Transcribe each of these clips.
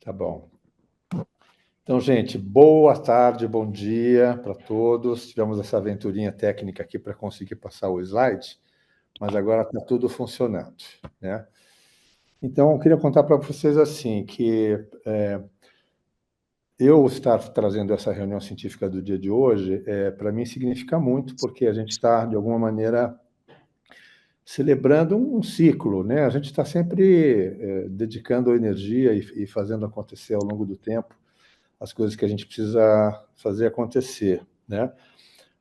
Tá bom. Então, gente, boa tarde, bom dia para todos. Tivemos essa aventurinha técnica aqui para conseguir passar o slide, mas agora está tudo funcionando, né? Então, eu queria contar para vocês assim, que eu estar trazendo essa reunião científica do dia de hoje, para mim significa muito, porque a gente está, de alguma maneira, celebrando um ciclo, né? A gente está sempre dedicando energia e fazendo acontecer ao longo do tempo as coisas que a gente precisa fazer acontecer, né?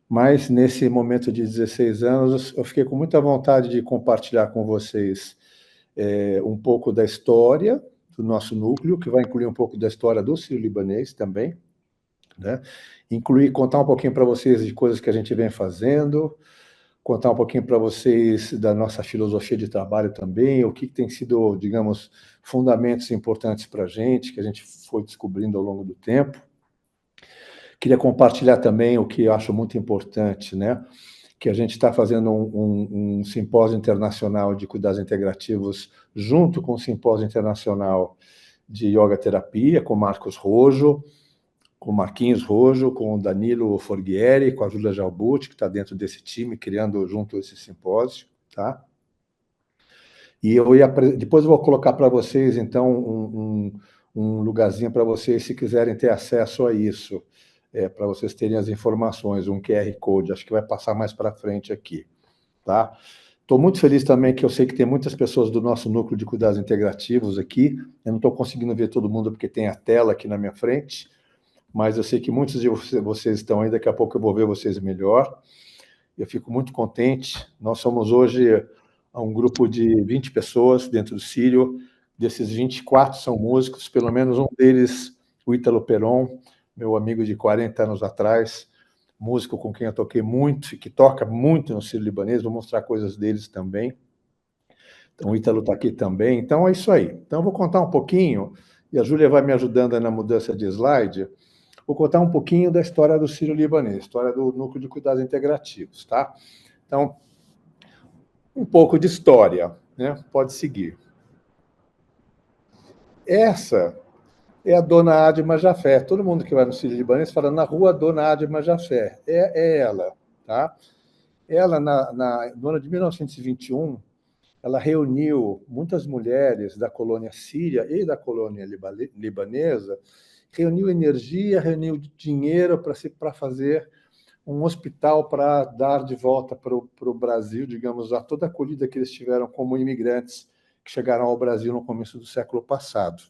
Mas, nesse momento de 16 anos, eu fiquei com muita vontade de compartilhar com vocês um pouco da história do nosso núcleo, que vai incluir um pouco da história do Sírio-Libanês também, né? Contar um pouquinho para vocês de coisas que a gente vem fazendo, contar um pouquinho para vocês da nossa filosofia de trabalho também, o que tem sido, digamos, fundamentos importantes para a gente, que a gente foi descobrindo ao longo do tempo. Queria compartilhar também o que eu acho muito importante, né? Que a gente está fazendo um simpósio internacional de cuidados integrativos junto com o simpósio internacional de yoga terapia, com Marcos Rojo, com Marquinhos Rojo, com o Danilo Forghieri, com a Júlia Jalbucci, que está dentro desse time, criando junto esse simpósio, tá? E depois eu vou colocar para vocês, então, um lugarzinho para vocês, se quiserem ter acesso a isso, para vocês terem as informações, um QR Code, acho que vai passar mais para frente aqui, tá? Estou muito feliz também que eu sei que tem muitas pessoas do nosso núcleo de cuidados integrativos aqui, eu não estou conseguindo ver todo mundo porque tem a tela aqui na minha frente, mas eu sei que muitos de vocês estão aí, daqui a pouco eu vou ver vocês melhor. Eu fico muito contente. Nós somos hoje um grupo de 20 pessoas dentro do Sírio. Desses 24 são músicos, pelo menos um deles, o Ítalo Peron, meu amigo de 40 anos atrás, músico com quem eu toquei muito e que toca muito no Sírio-Libanês. Vou mostrar coisas deles também. Então, o Ítalo está aqui também. Então, é isso aí. Então, eu vou contar um pouquinho, e a Júlia vai me ajudando na mudança de slide. Vou contar um pouquinho da história do Sírio-Libanês, história do Núcleo de Cuidados Integrativos, tá? Então, um pouco de história, né? Pode seguir. Essa é a Dona Adma Jafé. Todo mundo que vai no Sírio-Libanês fala na rua Dona Adma Jafé. É ela, tá? Ela, no ano de 1921, ela reuniu muitas mulheres da colônia síria e da colônia libanesa, reuniu energia, reuniu dinheiro para fazer um hospital para dar de volta para o Brasil, digamos, a toda a acolhida que eles tiveram como imigrantes que chegaram ao Brasil no começo do século passado.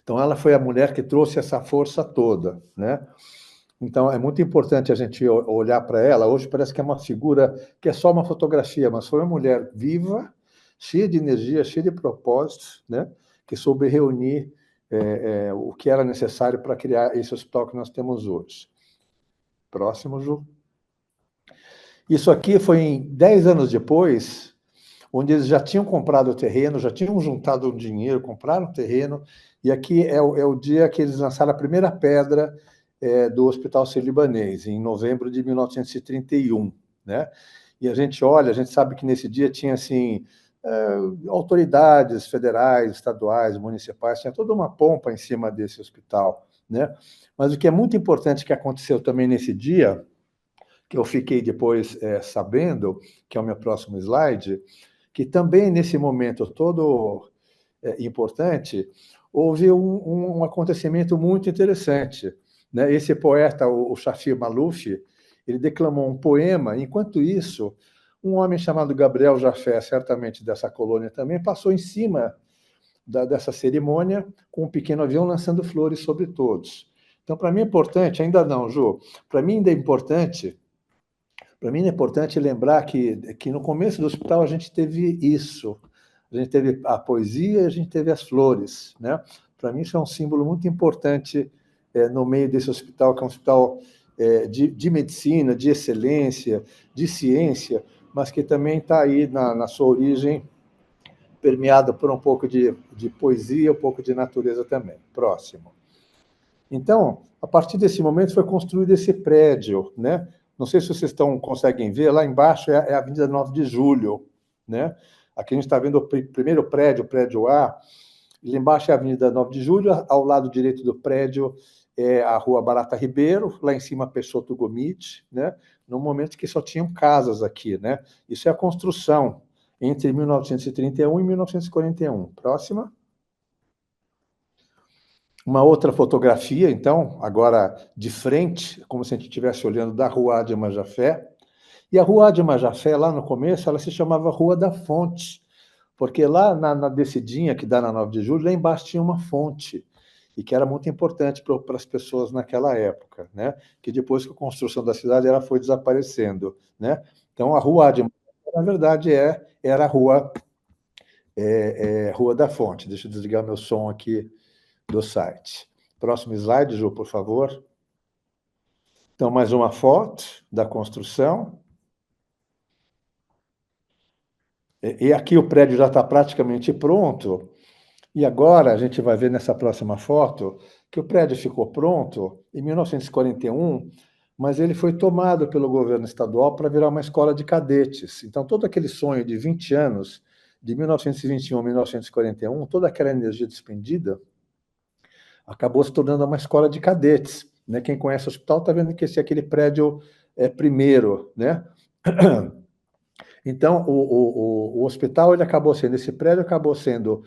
Então, ela foi a mulher que trouxe essa força toda, né? Então, é muito importante a gente olhar para ela. Hoje parece que é uma figura que é só uma fotografia, mas foi uma mulher viva, cheia de energia, cheia de propósitos, né? Que soube reunir o que era necessário para criar esse hospital que nós temos hoje. Próximo, Ju. Isso aqui foi 10 anos depois, onde eles já tinham comprado o terreno, já tinham juntado o dinheiro, compraram o terreno, e aqui é o dia que eles lançaram a primeira pedra do Hospital Sírio-Libanês, em novembro de 1931, né? E a gente olha, a gente sabe que nesse dia tinha, assim, autoridades federais, estaduais, municipais, tinha toda uma pompa em cima desse hospital, né? Mas o que é muito importante que aconteceu também nesse dia, que eu fiquei depois sabendo, que é o meu próximo slide, que também nesse momento todo importante, houve um acontecimento muito interessante, né? Esse poeta, o Shafir Maluf, ele declamou um poema. Enquanto isso, um homem chamado Gabriel Jafé, certamente dessa colônia também, passou em cima dessa cerimônia com um pequeno avião lançando flores sobre todos. Então, para mim é importante, ainda não, Ju, para mim ainda é importante lembrar que no começo do hospital a gente teve isso. A gente teve a poesia e a gente teve as flores, né? Para mim isso é um símbolo muito importante no meio desse hospital, que é um hospital de medicina, de excelência, de ciência, mas que também está aí na sua origem permeado por um pouco de poesia, um pouco de natureza também. Próximo. Então, a partir desse momento foi construído esse prédio, né? Não sei se vocês conseguem ver, lá embaixo é a Avenida 9 de Julho, né? Aqui a gente está vendo o primeiro prédio, o prédio A, Lá embaixo é a Avenida 9 de Julho, ao lado direito do prédio é a Rua Barata Ribeiro, lá em cima Peixoto Gomide, né? No momento que só tinham casas aqui, né? Isso é a construção entre 1931 e 1941. Próxima. Uma outra fotografia, então, agora de frente, como se a gente estivesse olhando da Rua de Majafé. E a Rua de Majafé, lá no começo, ela se chamava Rua da Fonte, porque lá na descidinha que dá na 9 de Julho, lá embaixo tinha uma fonte, e que era muito importante para as pessoas naquela época, né? Que depois que a construção da cidade ela foi desaparecendo, né? Então, a Rua de Majafé, na verdade, era a Rua da Fonte. Deixa eu desligar meu som aqui do site. Próximo slide, Ju, por favor. Então, mais uma foto da construção. E aqui o prédio já está praticamente pronto. E agora a gente vai ver nessa próxima foto que o prédio ficou pronto em 1941, mas ele foi tomado pelo governo estadual para virar uma escola de cadetes. Então, todo aquele sonho de 20 anos, de 1921 a 1941, toda aquela energia despendida, acabou se tornando uma escola de cadetes. Né? Quem conhece o hospital está vendo que esse é aquele prédio primeiro, né? Então, o hospital ele acabou sendo, esse prédio acabou sendo,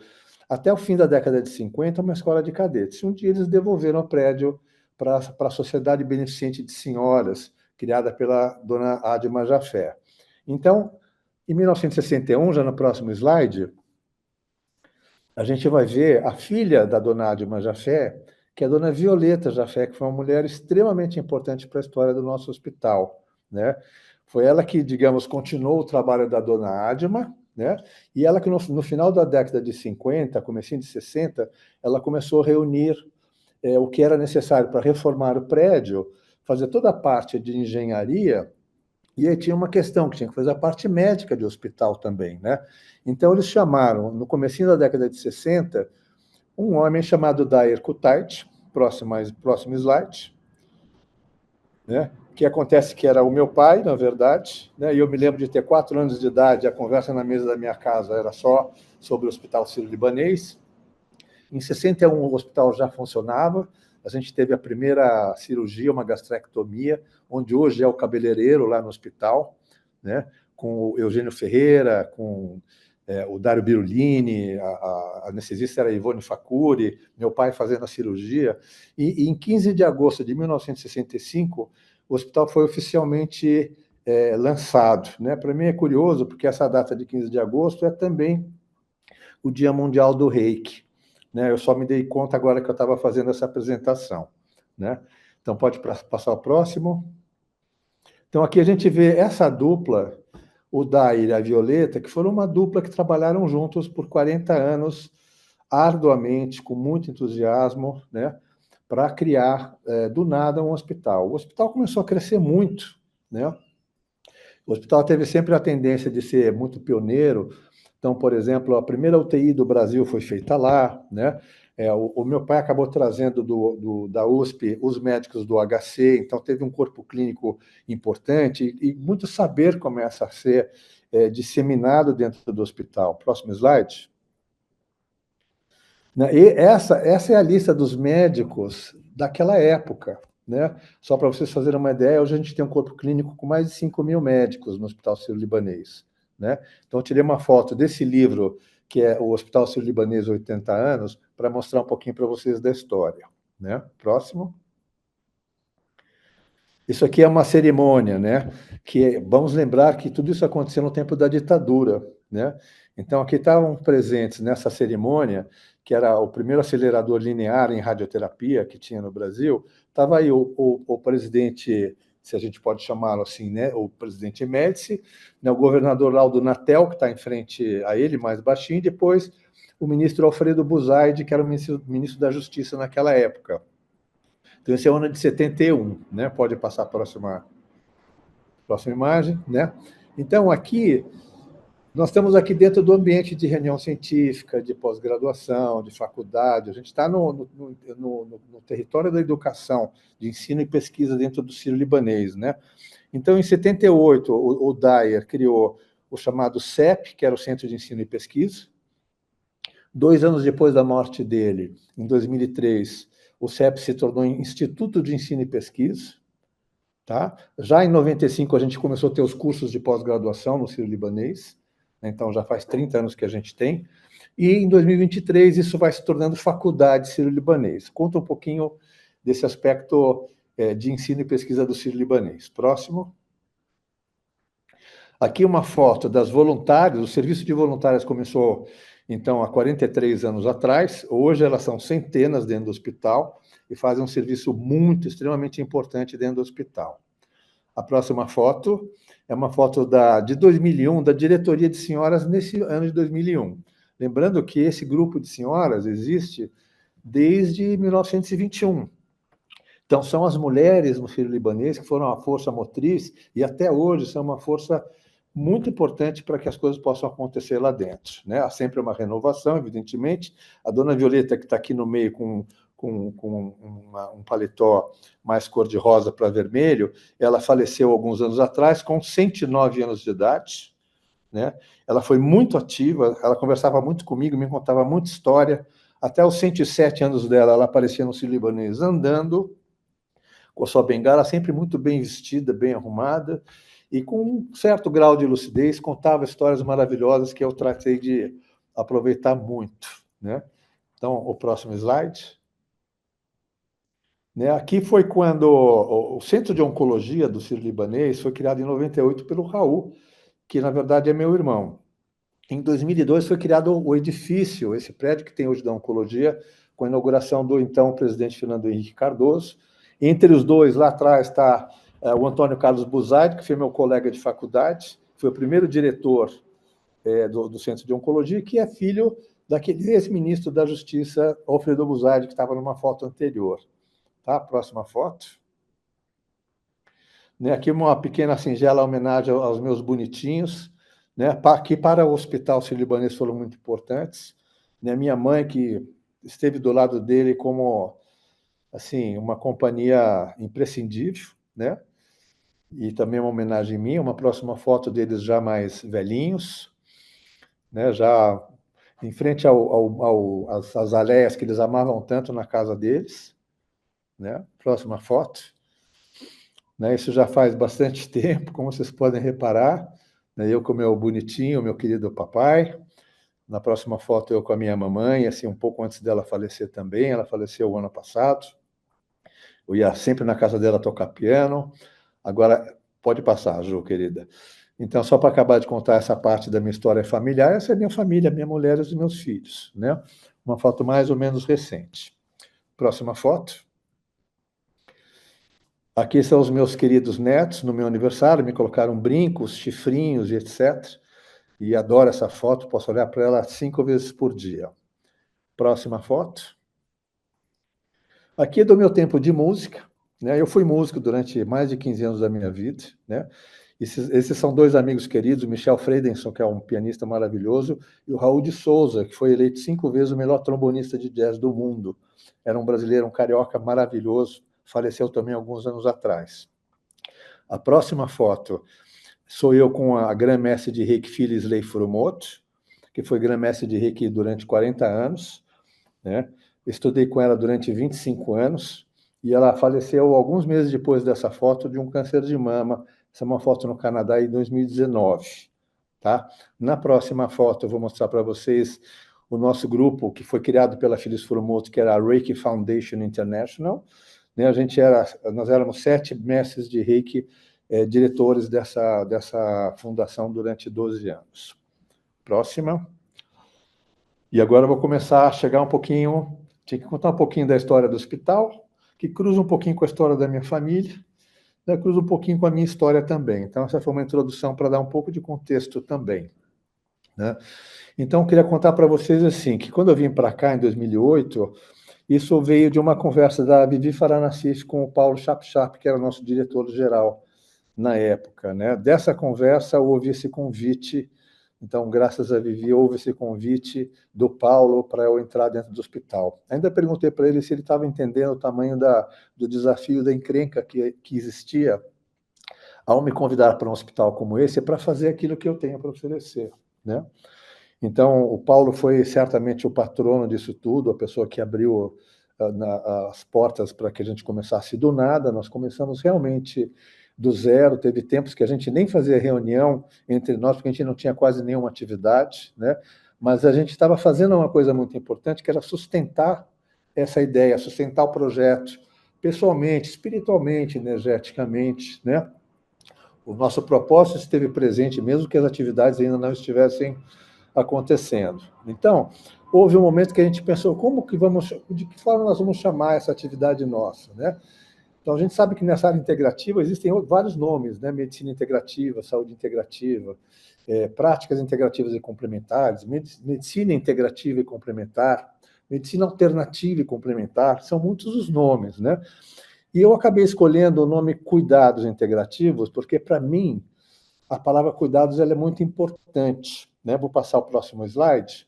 até o fim da década de 50, uma escola de cadetes. Um dia eles devolveram o prédio para a Sociedade Beneficente de Senhoras, criada pela dona Adma Jafé. Então, em 1961, já no próximo slide, a gente vai ver a filha da dona Adma Jafé, que é a dona Violeta Jafé, que foi uma mulher extremamente importante para a história do nosso hospital, né? Foi ela que, digamos, continuou o trabalho da dona Adma, né? E ela que no final da década de 50, comecinho de 60, ela começou a reunir o que era necessário para reformar o prédio, fazer toda a parte de engenharia, e aí tinha uma questão que tinha que fazer a parte médica de hospital também, né? Então eles chamaram, no comecinho da década de 60, um homem chamado Dair Kutait, próximo slide, né? Que acontece que era o meu pai, na verdade, né? E eu me lembro de ter 4 anos de idade, a conversa na mesa da minha casa era só sobre o Hospital Sírio-Libanês. Em 61 o hospital já funcionava, a gente teve a primeira cirurgia, uma gastrectomia, onde hoje é o cabeleireiro lá no hospital, né? Com o Eugênio Ferreira, com o Dário Birulini, a anestesista era a Ivone Facuri, meu pai fazendo a cirurgia. E em 15 de agosto de 1965, o hospital foi oficialmente lançado. Né? Para mim é curioso, porque essa data de 15 de agosto é também o Dia Mundial do Reiki. Né? Eu só me dei conta agora que eu estava fazendo essa apresentação. Né? Então, pode passar o próximo. Então, aqui a gente vê essa dupla, o Dair e a Violeta, que foram uma dupla que trabalharam juntos por 40 anos, arduamente, com muito entusiasmo, né, para criar, do nada, um hospital. O hospital começou a crescer muito, né? O hospital teve sempre a tendência de ser muito pioneiro. Então, por exemplo, a primeira UTI do Brasil foi feita lá, né? O meu pai acabou trazendo da USP os médicos do HC, então teve um corpo clínico importante e muito saber começa a ser disseminado dentro do hospital. Próximo slide. E essa é a lista dos médicos daquela época. Né? Só para vocês fazerem uma ideia, hoje a gente tem um corpo clínico com mais de 5.000 médicos no Hospital Sírio-Libanês. Né? Então, eu tirei uma foto desse livro, que é o Hospital Sírio-Libanês 80 anos, para mostrar um pouquinho para vocês da história. Né? Próximo. Isso aqui é uma cerimônia, né? Vamos lembrar que tudo isso aconteceu no tempo da ditadura, né? Então, aqui estavam presentes nessa cerimônia, que era o primeiro acelerador linear em radioterapia que tinha no Brasil, estava aí o presidente, se a gente pode chamá-lo assim, né? O presidente Médici, né? O governador Laudo Natel, que está em frente a ele, mais baixinho, e depois o ministro Alfredo Buzaide, que era o ministro da Justiça naquela época. Então, esse é o ano de 71, né? Pode passar a próxima imagem, né? Então, aqui, nós estamos aqui dentro do ambiente de reunião científica, de pós-graduação, de faculdade, a gente está no território da educação, de ensino e pesquisa dentro do Sírio-Libanês, né? Então, em 78, o Dair criou o chamado CEP, que era o Centro de Ensino e Pesquisa. 2 anos depois da morte dele, em 2003, o CEP se tornou Instituto de Ensino e Pesquisa. Tá? Já em 95, a gente começou a ter os cursos de pós-graduação no Sírio-Libanês, né? Então já faz 30 anos que a gente tem. E em 2023, isso vai se tornando faculdade Sírio-Libanês. Conta um pouquinho desse aspecto de ensino e pesquisa do Sírio-Libanês. Próximo. Aqui uma foto das voluntárias. O serviço de voluntárias começou, então, há 43 anos atrás. Hoje elas são centenas dentro do hospital e fazem um serviço muito, extremamente importante dentro do hospital. A próxima foto é uma foto de 2001, da diretoria de senhoras nesse ano de 2001. Lembrando que esse grupo de senhoras existe desde 1921. Então, são as mulheres no Sírio-Libanês que foram a força motriz e até hoje são uma força muito importante para que as coisas possam acontecer lá dentro, né? Há sempre uma renovação, evidentemente. A dona Violeta, que está aqui no meio com um paletó mais cor-de-rosa para vermelho, ela faleceu alguns anos atrás, com 109 anos de idade, né? Ela foi muito ativa, ela conversava muito comigo, me contava muita história. Até os 107 anos dela, ela aparecia no Sírio-Libanês andando, com a sua bengala, sempre muito bem vestida, bem arrumada, e com um certo grau de lucidez, contava histórias maravilhosas que eu tratei de aproveitar muito, né? Então, o próximo slide. Né, aqui foi quando o Centro de Oncologia do Sírio-Libanês foi criado em 98 pelo Raul, que, na verdade, é meu irmão. Em 2002 foi criado o edifício, esse prédio que tem hoje da Oncologia, com a inauguração do então presidente Fernando Henrique Cardoso. Entre os dois, lá atrás, está o Antônio Carlos Buzaide, que foi meu colega de faculdade, foi o primeiro diretor do Centro de Oncologia, que é filho daquele ex-ministro da Justiça, Alfredo Buzaide, que estava numa foto anterior. Tá? Próxima foto. Né, aqui uma pequena singela homenagem aos meus bonitinhos, né, que para o Hospital Sírio-Libanês foram muito importantes. Né, minha mãe, que esteve do lado dele como assim, uma companhia imprescindível, né? E também uma homenagem minha, uma próxima foto deles já mais velhinhos, né? Já em frente às azaleias que eles amavam tanto na casa deles, né? Próxima foto. Né, isso já faz bastante tempo, como vocês podem reparar. Né, eu com o meu bonitinho, meu querido papai. Na próxima foto, eu com a minha mamãe, assim, um pouco antes dela falecer também. Ela faleceu o ano passado. Eu ia sempre na casa dela tocar piano. Agora, pode passar, Ju, querida. Então, só para acabar de contar essa parte da minha história familiar, essa é a minha família, minha mulher e os meus filhos. Né? Uma foto mais ou menos recente. Próxima foto. Aqui são os meus queridos netos, no meu aniversário, me colocaram brincos, chifrinhos e etc. E adoro essa foto, posso olhar para ela 5 vezes por dia. Próxima foto. Aqui é do meu tempo de música, né? Eu fui músico durante mais de 15 anos da minha vida, né? Esses são 2 amigos queridos, o Michel Friedenson, que é um pianista maravilhoso, e o Raul de Souza, que foi eleito 5 vezes o melhor trombonista de jazz do mundo. Era um brasileiro, um carioca maravilhoso, faleceu também alguns anos atrás. A próxima foto sou eu com a grã-mestre de reiki Phyllis Lei Furumoto, que foi grã-mestre de reiki durante 40 anos, né? Estudei com ela durante 25 anos e ela faleceu alguns meses depois dessa foto de um câncer de mama. Essa é uma foto no Canadá em 2019. Tá? Na próxima foto eu vou mostrar para vocês o nosso grupo que foi criado pela Phyllis Furumoto, que era a Reiki Foundation International. Né? Nós éramos 7 mestres de Reiki, diretores dessa fundação durante 12 anos. Próxima. E agora eu vou começar a chegar um pouquinho, tinha que contar um pouquinho da história do hospital, que cruza um pouquinho com a história da minha família, né, cruza um pouquinho com a minha história também. Então, essa foi uma introdução para dar um pouco de contexto também. Né? Então, eu queria contar para vocês assim, que quando eu vim para cá, em 2008, isso veio de uma conversa da Vivi Faranacis com o Paulo Chap, que era o nosso diretor-geral na época. Né? Dessa conversa, houve esse convite. Então, graças a Vivi, houve esse convite do Paulo para eu entrar dentro do hospital. Ainda perguntei para ele se ele estava entendendo o tamanho do desafio, da encrenca que existia ao me convidar para um hospital como esse, para fazer aquilo que eu tenho para oferecer. Né? Então, o Paulo foi certamente o patrono disso tudo, a pessoa que abriu as portas para que a gente começasse do nada. Nós começamos realmente do zero, teve tempos que a gente nem fazia reunião entre nós, porque a gente não tinha quase nenhuma atividade, né? Mas a gente estava fazendo uma coisa muito importante, que era sustentar essa ideia, sustentar o projeto, pessoalmente, espiritualmente, energeticamente, né? O nosso propósito esteve presente, mesmo que as atividades ainda não estivessem acontecendo. Então, houve um momento que a gente pensou, de que forma nós vamos chamar essa atividade nossa, né? Então, a gente sabe que nessa área integrativa existem vários nomes, né? Medicina integrativa, saúde integrativa, práticas integrativas e complementares, medicina integrativa e complementar, medicina alternativa e complementar, são muitos os nomes, né? E eu acabei escolhendo o nome cuidados integrativos, porque, para mim, a palavra cuidados ela é muito importante, né? Vou passar o próximo slide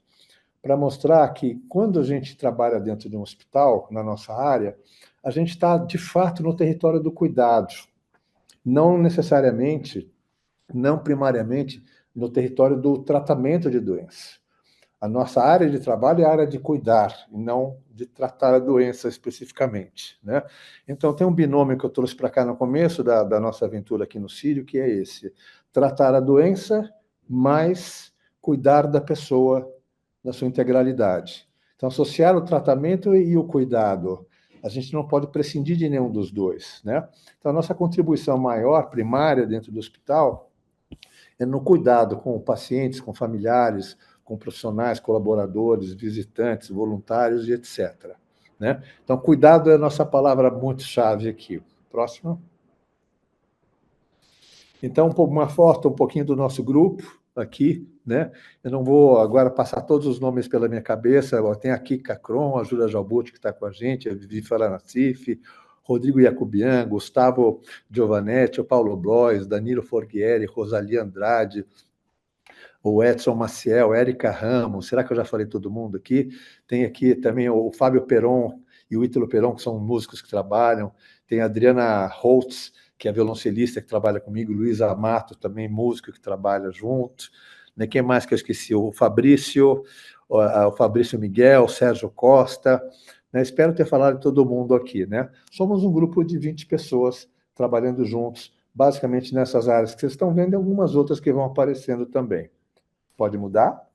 para mostrar que, quando a gente trabalha dentro de um hospital, na nossa área, a gente está, de fato, no território do cuidado, não necessariamente, não primariamente, no território do tratamento de doença. A nossa área de trabalho é a área de cuidar, e não de tratar a doença especificamente, né? Então, tem um binômio que eu trouxe para cá no começo da nossa aventura aqui no Sírio, que é esse: tratar a doença, mais cuidar da pessoa na sua integralidade. Então, associar o tratamento e o cuidado. A gente não pode prescindir de nenhum dos dois, né? Então, a nossa contribuição maior, primária, dentro do hospital, é no cuidado com pacientes, com familiares, com profissionais, colaboradores, visitantes, voluntários e etc. Né? Então, cuidado é a nossa palavra muito chave aqui. Próximo. Então, uma foto um pouquinho do nosso grupo aqui, né? Eu não vou agora passar todos os nomes pela minha cabeça. Tem aqui Cacron, a Júlia Jalbuti, que está com a gente, a Vivi Faranacife, Rodrigo Jacobian, Gustavo Giovanetti, o Paulo Blois, Danilo Forghieri, Rosalie Andrade, o Edson Maciel, Érica Ramos, será que eu já falei todo mundo aqui? Tem aqui também o Fábio Peron e o Ítalo Peron, que são músicos que trabalham, tem a Adriana Holtz, que é violoncelista, que trabalha comigo, Luiz Amato, também músico, que trabalha junto, né? Quem mais que eu esqueci? O Fabrício Miguel, o Sérgio Costa, né? Espero ter falado de todo mundo aqui, né? Somos um grupo de 20 pessoas trabalhando juntos, basicamente nessas áreas que vocês estão vendo, e algumas outras que vão aparecendo também. Pode mudar?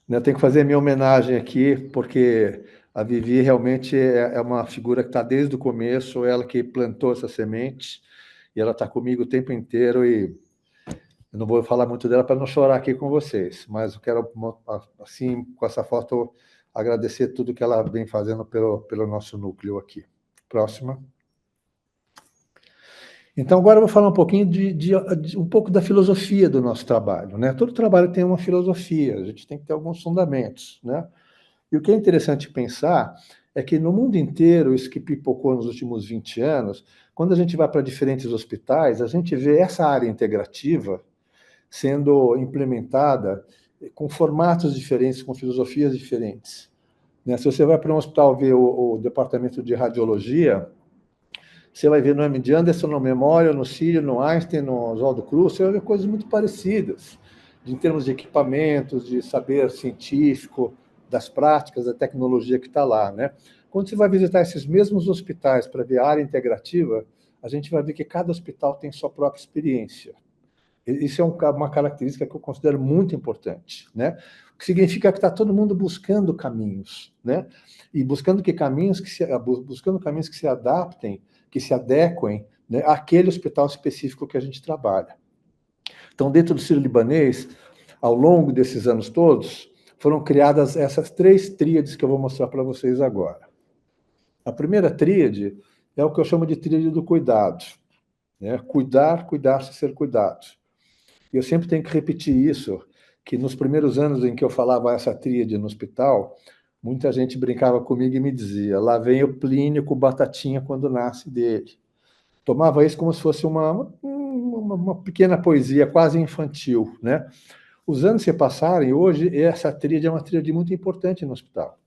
Eu tenho que fazer minha homenagem aqui, porque a Vivi realmente é uma figura que está desde o começo, ela que plantou essa semente, e ela está comigo o tempo inteiro, e eu não vou falar muito dela para não chorar aqui com vocês, mas eu quero, assim, com essa foto, agradecer tudo que ela vem fazendo pelo nosso núcleo aqui. Próxima. Então, agora eu vou falar um pouquinho de um pouco da filosofia do nosso trabalho, né? Todo trabalho tem uma filosofia, a gente tem que ter alguns fundamentos, né? E o que é interessante pensar é que no mundo inteiro, isso que pipocou nos últimos 20 anos, quando a gente vai para diferentes hospitais, a gente vê essa área integrativa sendo implementada com formatos diferentes, com filosofias diferentes, né? Se você vai para um hospital ver o departamento de radiologia, você vai ver no nome de Anderson, no Memorial, no Sírio, no Einstein, no Oswaldo Cruz, você vai ver coisas muito parecidas, em termos de equipamentos, de saber científico, das práticas, da tecnologia que está lá, né? Quando você vai visitar esses mesmos hospitais para ver a área integrativa, a gente vai ver que cada hospital tem sua própria experiência. Isso é uma característica que eu considero muito importante, né? O que significa que está todo mundo buscando caminhos, né? E buscando caminhos que se adaptem, que se adequem, né, àquele hospital específico que a gente trabalha. Então, dentro do Sírio-Libanês, ao longo desses anos todos, foram criadas essas 3 tríades que eu vou mostrar para vocês agora. A primeira tríade é o que eu chamo de tríade do cuidado, né? Cuidar, cuidar-se, ser cuidado. E eu sempre tenho que repetir isso, que nos primeiros anos em que eu falava essa tríade no hospital, muita gente brincava comigo e me dizia: lá vem o Plínio com batatinha quando nasce dele. Tomava isso como se fosse uma pequena poesia, quase infantil, né? Os anos se passaram e hoje essa tríade é uma tríade muito importante no hospital.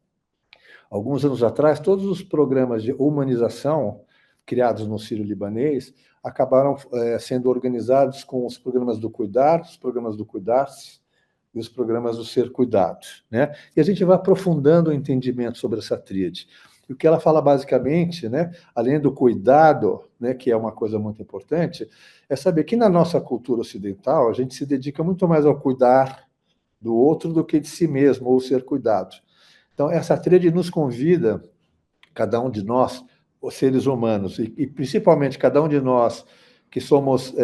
Alguns anos atrás, todos os programas de humanização criados no Sírio-Libanês acabaram sendo organizados com os programas do cuidar, os programas do cuidar-se e os programas do ser cuidado, né? E a gente vai aprofundando o entendimento sobre essa tríade. E o que ela fala basicamente, né, além do cuidado, né, que é uma coisa muito importante, é saber que na nossa cultura ocidental a gente se dedica muito mais ao cuidar do outro do que de si mesmo, ou ser cuidado. Então, essa tríade nos convida, cada um de nós, os seres humanos, e principalmente cada um de nós que somos,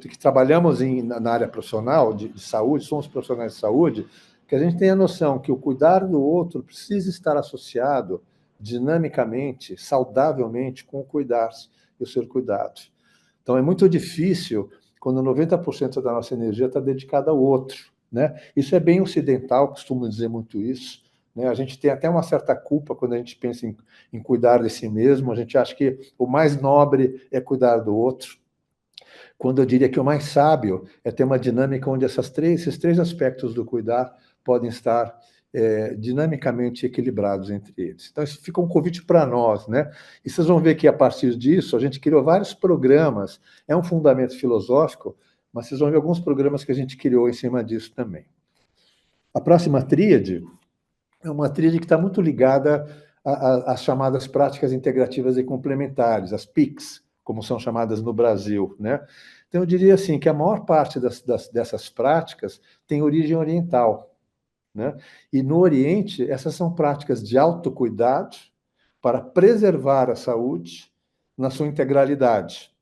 que trabalhamos na área profissional de saúde, somos profissionais de saúde, que a gente tenha a noção que o cuidar do outro precisa estar associado dinamicamente, saudavelmente, com o cuidar-se e o ser cuidado. Então, é muito difícil quando 90% da nossa energia está dedicada ao outro, né? Isso é bem ocidental, costumo dizer muito isso, né? A gente tem até uma certa culpa quando a gente pensa em cuidar de si mesmo, a gente acha que o mais nobre é cuidar do outro, quando eu diria que o mais sábio é ter uma dinâmica onde esses três aspectos do cuidar podem estar dinamicamente equilibrados entre eles. Então, isso fica um convite para nós, né? E vocês vão ver que, a partir disso, a gente criou vários programas, é um fundamento filosófico, mas vocês vão ver alguns programas que a gente criou em cima disso também. A próxima tríade é uma tríade que está muito ligada às chamadas práticas integrativas e complementares, as PICs, como são chamadas no Brasil, né? Então, eu diria assim, que a maior parte dessas práticas tem origem oriental, né? E no Oriente, essas são práticas de autocuidado para preservar a saúde na sua integralidade.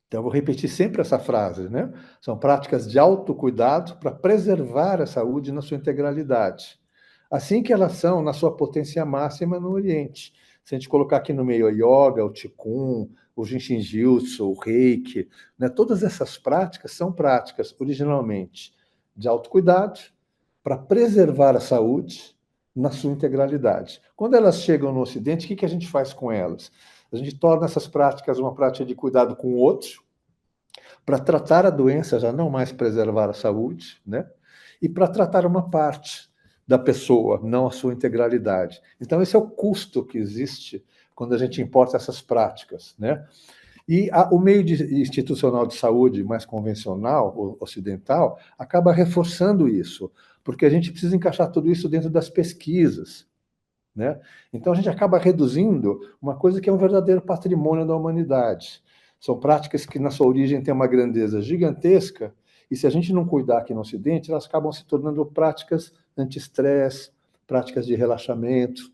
Então, eu vou repetir sempre essa frase, né? São práticas de autocuidado para preservar a saúde na sua integralidade. Assim que elas são na sua potência máxima no Oriente. Se a gente colocar aqui no meio a yoga, o Qigong, o Jinshin Jyutsu, o Reiki, né? Todas essas práticas são práticas originalmente de autocuidado para preservar a saúde na sua integralidade. Quando elas chegam no Ocidente, o que a gente faz com elas? A gente torna essas práticas uma prática de cuidado com o outro, para tratar a doença, já não mais preservar a saúde, né? E para tratar uma parte da pessoa, não a sua integralidade. Então, esse é o custo que existe quando a gente importa essas práticas, né? E o meio institucional de saúde mais convencional, ocidental, acaba reforçando isso, porque a gente precisa encaixar tudo isso dentro das pesquisas, né? Então, a gente acaba reduzindo uma coisa que é um verdadeiro patrimônio da humanidade. São práticas que, na sua origem, têm uma grandeza gigantesca, e se a gente não cuidar aqui no Ocidente, elas acabam se tornando práticas anti-estresse, práticas de relaxamento.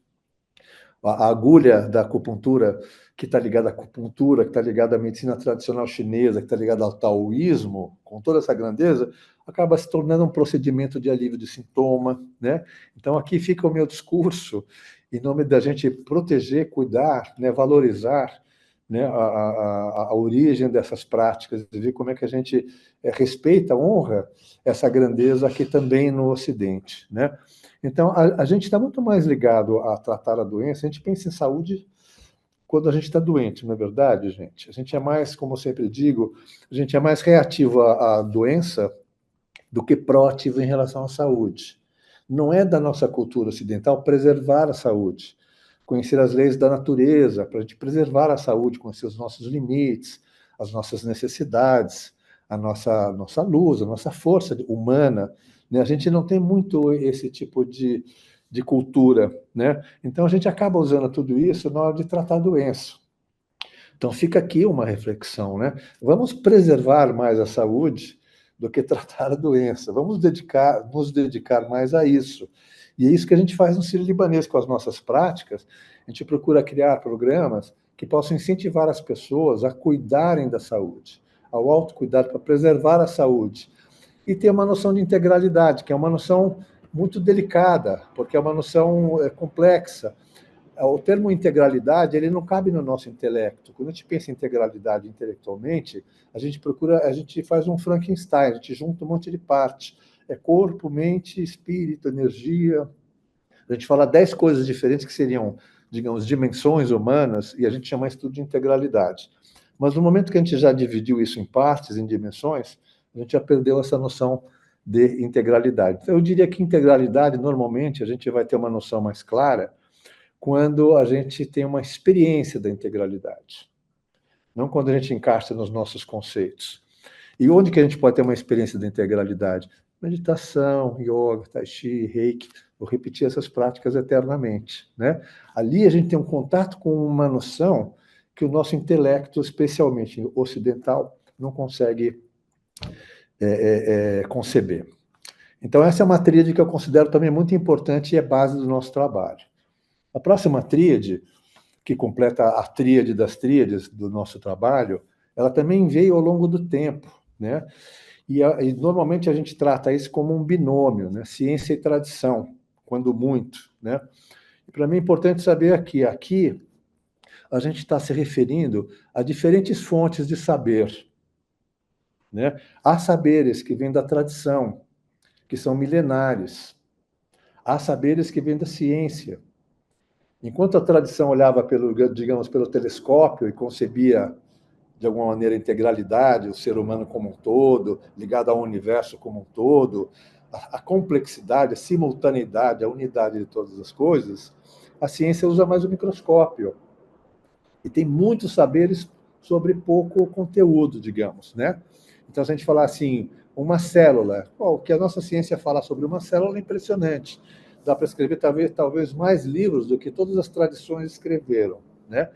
A agulha da acupuntura, que está ligada à acupuntura, que está ligada à medicina tradicional chinesa, que está ligada ao taoísmo, com toda essa grandeza, acaba se tornando um procedimento de alívio de sintoma, né? Então, aqui fica o meu discurso, em nome da gente proteger, cuidar, né, valorizar, né, a origem dessas práticas, e ver como é que a gente respeita, honra essa grandeza aqui também no Ocidente, né? Então, a gente está muito mais ligado a tratar a doença, a gente pensa em saúde quando a gente está doente, não é verdade, gente? A gente é mais, como eu sempre digo, a gente é mais reativo à doença do que proativo em relação à saúde. Não é da nossa cultura ocidental preservar a saúde, conhecer as leis da natureza, para a gente preservar a saúde, conhecer os nossos limites, as nossas necessidades, a nossa luz, a nossa força humana, né? A gente não tem muito esse tipo de cultura, né? Então, a gente acaba usando tudo isso na hora de tratar a doença. Então, fica aqui uma reflexão, né? Vamos preservar mais a saúde do que tratar a doença. Vamos nos dedicar mais a isso. E é isso que a gente faz no Sírio-Libanês com as nossas práticas. A gente procura criar programas que possam incentivar as pessoas a cuidarem da saúde, ao autocuidado, para preservar a saúde. E ter uma noção de integralidade, que é uma noção muito delicada, porque é uma noção complexa. O termo integralidade, ele não cabe no nosso intelecto. Quando a gente pensa em integralidade intelectualmente, a gente faz um Frankenstein, a gente junta um monte de partes. É corpo, mente, espírito, energia. A gente fala 10 coisas diferentes que seriam, digamos, dimensões humanas, e a gente chama isso tudo de integralidade. Mas no momento que a gente já dividiu isso em partes, em dimensões, a gente já perdeu essa noção de integralidade. Então, eu diria que integralidade, normalmente, a gente vai ter uma noção mais clara quando a gente tem uma experiência da integralidade, não quando a gente encaixa nos nossos conceitos. E onde que a gente pode ter uma experiência da integralidade? Meditação, yoga, tai chi, reiki, vou repetir essas práticas eternamente, né? Ali a gente tem um contato com uma noção que o nosso intelecto, especialmente ocidental, não consegue conceber. Então, essa é uma tríade que eu considero também muito importante e é base do nosso trabalho. A próxima tríade, que completa a tríade das tríades do nosso trabalho, ela também veio ao longo do tempo, né? E normalmente a gente trata isso como um binômio, né? Ciência e tradição, quando muito, né? E para mim é importante saber que aqui a gente está se referindo a diferentes fontes de saber, né? Há saberes que vêm da tradição, que são milenares. Há saberes que vêm da ciência. Enquanto a tradição olhava pelo, digamos, pelo telescópio e concebia de alguma maneira a integralidade, o ser humano como um todo, ligado ao universo como um todo, a complexidade, a simultaneidade, a unidade de todas as coisas, a ciência usa mais o microscópio. E tem muitos saberes sobre pouco conteúdo, digamos, né? Então, se a gente falar assim, uma célula, o que a nossa ciência fala sobre uma célula é impressionante. Dá para escrever talvez mais livros do que todas as tradições escreveram, né?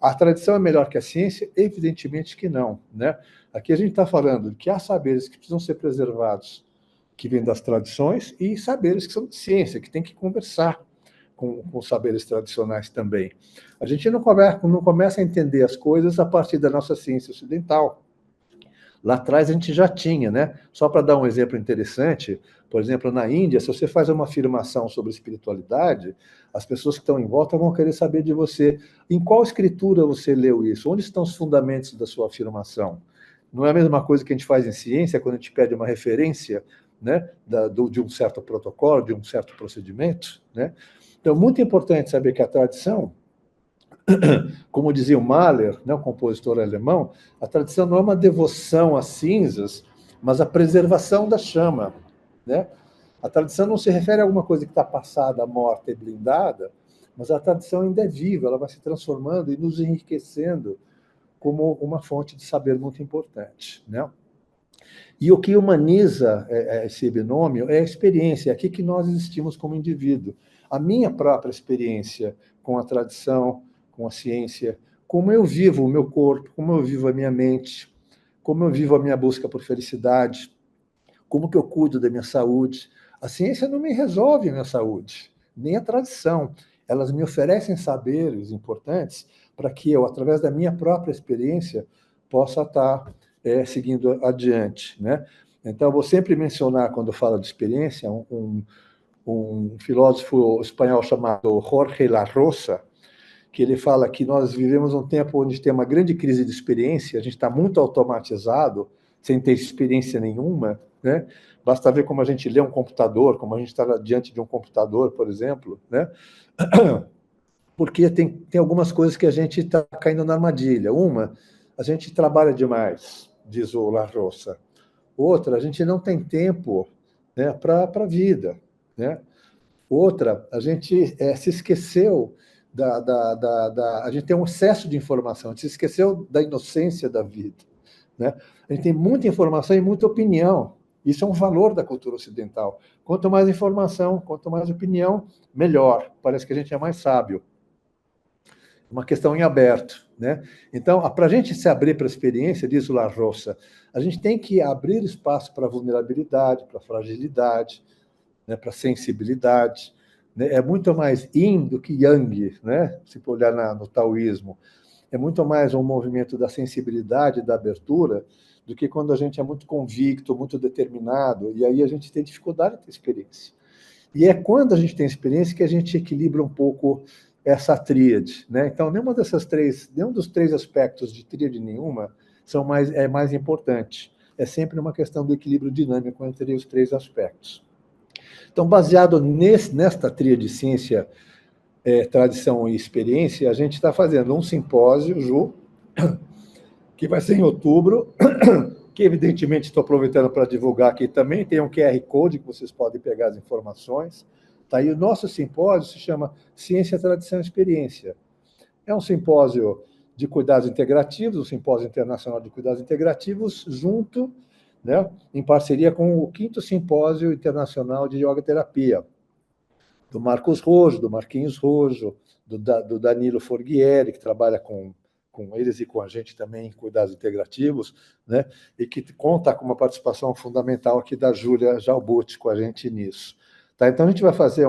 A tradição é melhor que a ciência? Evidentemente que não, né? Aqui a gente está falando de que há saberes que precisam ser preservados, que vêm das tradições, e saberes que são de ciência, que tem que conversar com saberes tradicionais também. A gente não começa a entender as coisas a partir da nossa ciência ocidental. Lá atrás a gente já tinha, né? Só para dar um exemplo interessante, por exemplo, na Índia, se você faz uma afirmação sobre espiritualidade, as pessoas que estão em volta vão querer saber de você. Em qual escritura você leu isso? Onde estão os fundamentos da sua afirmação? Não é a mesma coisa que a gente faz em ciência, quando a gente pede uma referência, né, de um certo protocolo, de um certo procedimento, né? Então, muito importante saber que a tradição, como dizia o Mahler, né, o compositor alemão, a tradição não é uma devoção às cinzas, mas a preservação da chama, né? A tradição não se refere a alguma coisa que está passada, morta e blindada, mas a tradição ainda é viva, ela vai se transformando e nos enriquecendo como uma fonte de saber muito importante, né? E o que humaniza esse binômio é a experiência, é aqui que nós existimos como indivíduo. A minha própria experiência com a tradição, com a ciência, como eu vivo o meu corpo, como eu vivo a minha mente, como eu vivo a minha busca por felicidade, como que eu cuido da minha saúde. A ciência não me resolve a minha saúde, nem a tradição. Elas me oferecem saberes importantes para que eu, através da minha própria experiência, possa estar seguindo adiante, né? Então, eu vou sempre mencionar, quando eu falo de experiência, um filósofo espanhol chamado Jorge La Rosa, que ele fala que nós vivemos um tempo onde tem uma grande crise de experiência, a gente está muito automatizado, sem ter experiência nenhuma, né? Basta ver como a gente lê um computador, como a gente está diante de um computador, por exemplo, né? Porque tem algumas coisas que a gente está caindo na armadilha. Uma, a gente trabalha demais, diz o La Rosa. Outra, a gente não tem tempo, né, para a vida, né? Outra, a gente se esqueceu a gente tem um excesso de informação, a gente se esqueceu da inocência da vida, né? A gente tem muita informação e muita opinião. Isso é um valor da cultura ocidental. Quanto mais informação, quanto mais opinião, melhor. Parece que a gente é mais sábio. Uma questão em aberto, né? Então, para a gente se abrir para a experiência, diz o La Rosa, a gente tem que abrir espaço para a vulnerabilidade, para a fragilidade, né, para a sensibilidade, né? É muito mais yin do que yang, né? Se for olhar no taoísmo. É muito mais um movimento da sensibilidade, da abertura, do que quando a gente é muito convicto, muito determinado, e aí a gente tem dificuldade de ter experiência. E é quando a gente tem experiência que a gente equilibra um pouco essa tríade, né? Então, nenhum dos três aspectos de tríade nenhuma é mais importante. É sempre uma questão do equilíbrio dinâmico entre os três aspectos. Então, baseado nesta tríade ciência, tradição e experiência, a gente está fazendo um simpósio, Ju, que vai ser em outubro, que evidentemente estou aproveitando para divulgar aqui também, tem um QR Code que vocês podem pegar as informações. Tá? E o nosso simpósio se chama Ciência, Tradição e Experiência. É um simpósio de cuidados integrativos, um simpósio internacional de cuidados integrativos, junto né, em parceria com o 5º Simpósio Internacional de Yoga Terapia, do Marcos Rojo, do Marquinhos Rojo, do Danilo Forghieri, que trabalha com eles e com a gente também em cuidados integrativos, né, e que conta com uma participação fundamental aqui da Júlia Jalbuti com a gente nisso. Tá? Então, a gente vai fazer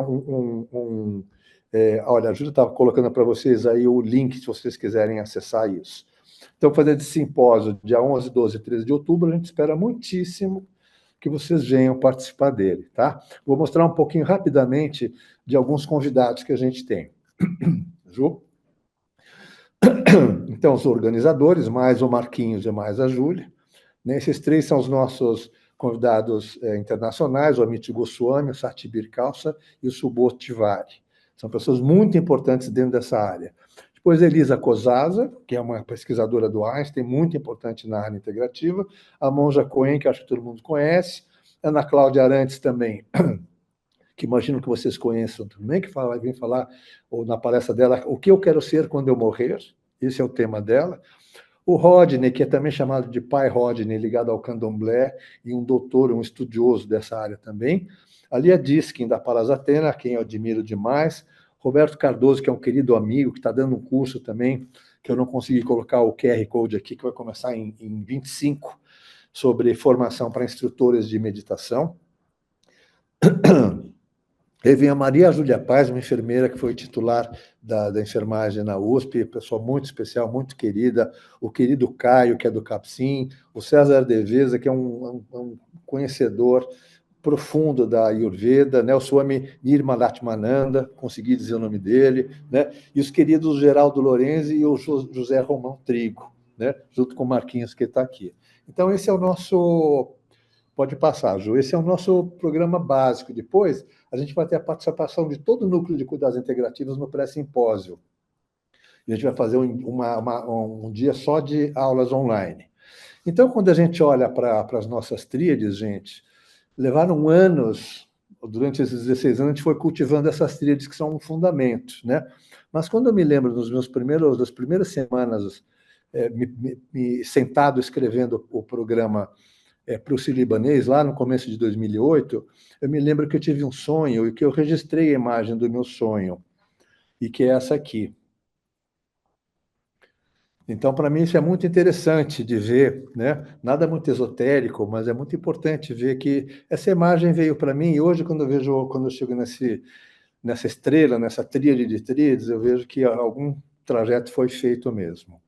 olha, a Júlia estava colocando para vocês aí o link, se vocês quiserem acessar isso. Então, fazer esse simpósio dia 11, 12 e 13 de outubro, a gente espera muitíssimo que vocês venham participar dele, tá? Vou mostrar um pouquinho rapidamente de alguns convidados que a gente tem. Ju? Então, os organizadores, mais o Marquinhos e mais a Júlia. Né? Esses 3 são os nossos convidados internacionais, o Amit Goswami, o Satibir Khalsa e o Subodh Tiwari. São pessoas muito importantes dentro dessa área. Depois, Elisa Kozaza, que é uma pesquisadora do Einstein, muito importante na área integrativa. A Monja Cohen, que acho que todo mundo conhece. Ana Cláudia Arantes também, que imagino que vocês conheçam também, que vai vir falar, ou na palestra dela, o que eu quero ser quando eu morrer. Esse é o tema dela. O Rodney, que é também chamado de Pai Rodney, ligado ao candomblé, e um doutor, um estudioso dessa área também. A Lia Diskin, da Palas Athena, quem eu admiro demais. Roberto Cardoso, que é um querido amigo, que está dando um curso também, que eu não consegui colocar o QR Code aqui, que vai começar em 25, sobre formação para instrutores de meditação. Aí vem a Maria Júlia Paz, uma enfermeira que foi titular da enfermagem na USP, pessoa muito especial, muito querida, o querido Caio, que é do CAPSIM, o César Deveza, que é um conhecedor profundo da Ayurveda, né? O Swami Nirmalatmananda, consegui dizer o nome dele, né? E os queridos Geraldo Lorenzi e o José Romão Trigo, né? Junto com o Marquinhos, que está aqui. Então, esse é o nosso... Pode passar, Ju. Esse é o nosso programa básico. Depois, a gente vai ter a participação de todo o núcleo de cuidados integrativos no pré-simpósio. A gente vai fazer um dia só de aulas online. Então, quando a gente olha para as nossas tríades, gente, levaram anos, durante esses 16 anos, a gente foi cultivando essas tríades que são um fundamento, né? Mas quando eu me lembro das primeiras semanas, sentado escrevendo o programa para o Sírio-Libanês, lá no começo de 2008, eu me lembro que eu tive um sonho e que eu registrei a imagem do meu sonho, e que é essa aqui. Então, para mim, isso é muito interessante de ver, né? Nada muito esotérico, mas é muito importante ver que essa imagem veio para mim, e hoje, quando eu chego nessa estrela, nessa tríade de tríades, eu vejo que algum trajeto foi feito mesmo.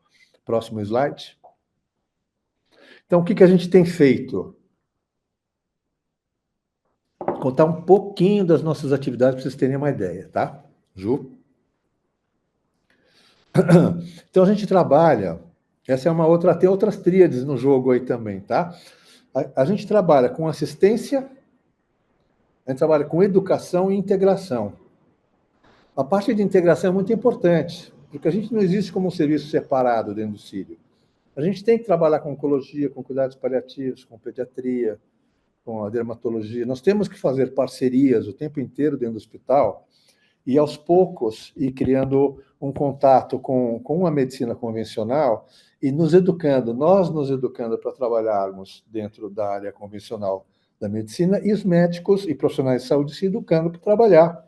Próximo slide. Então, o que a gente tem feito? Contar um pouquinho das nossas atividades para vocês terem uma ideia, tá? Ju? Então, a gente trabalha, essa é uma outra, tem outras tríades no jogo aí também, tá? A gente trabalha com assistência, a gente trabalha com educação e integração. A parte de integração é muito importante, porque a gente não existe como um serviço separado dentro do Sírio. A gente tem que trabalhar com oncologia, com cuidados paliativos, com pediatria, com a dermatologia. Nós temos que fazer parcerias o tempo inteiro dentro do hospital e, aos poucos, ir criando um contato com a medicina convencional e nos educando para trabalharmos dentro da área convencional da medicina, e os médicos e profissionais de saúde se educando para trabalhar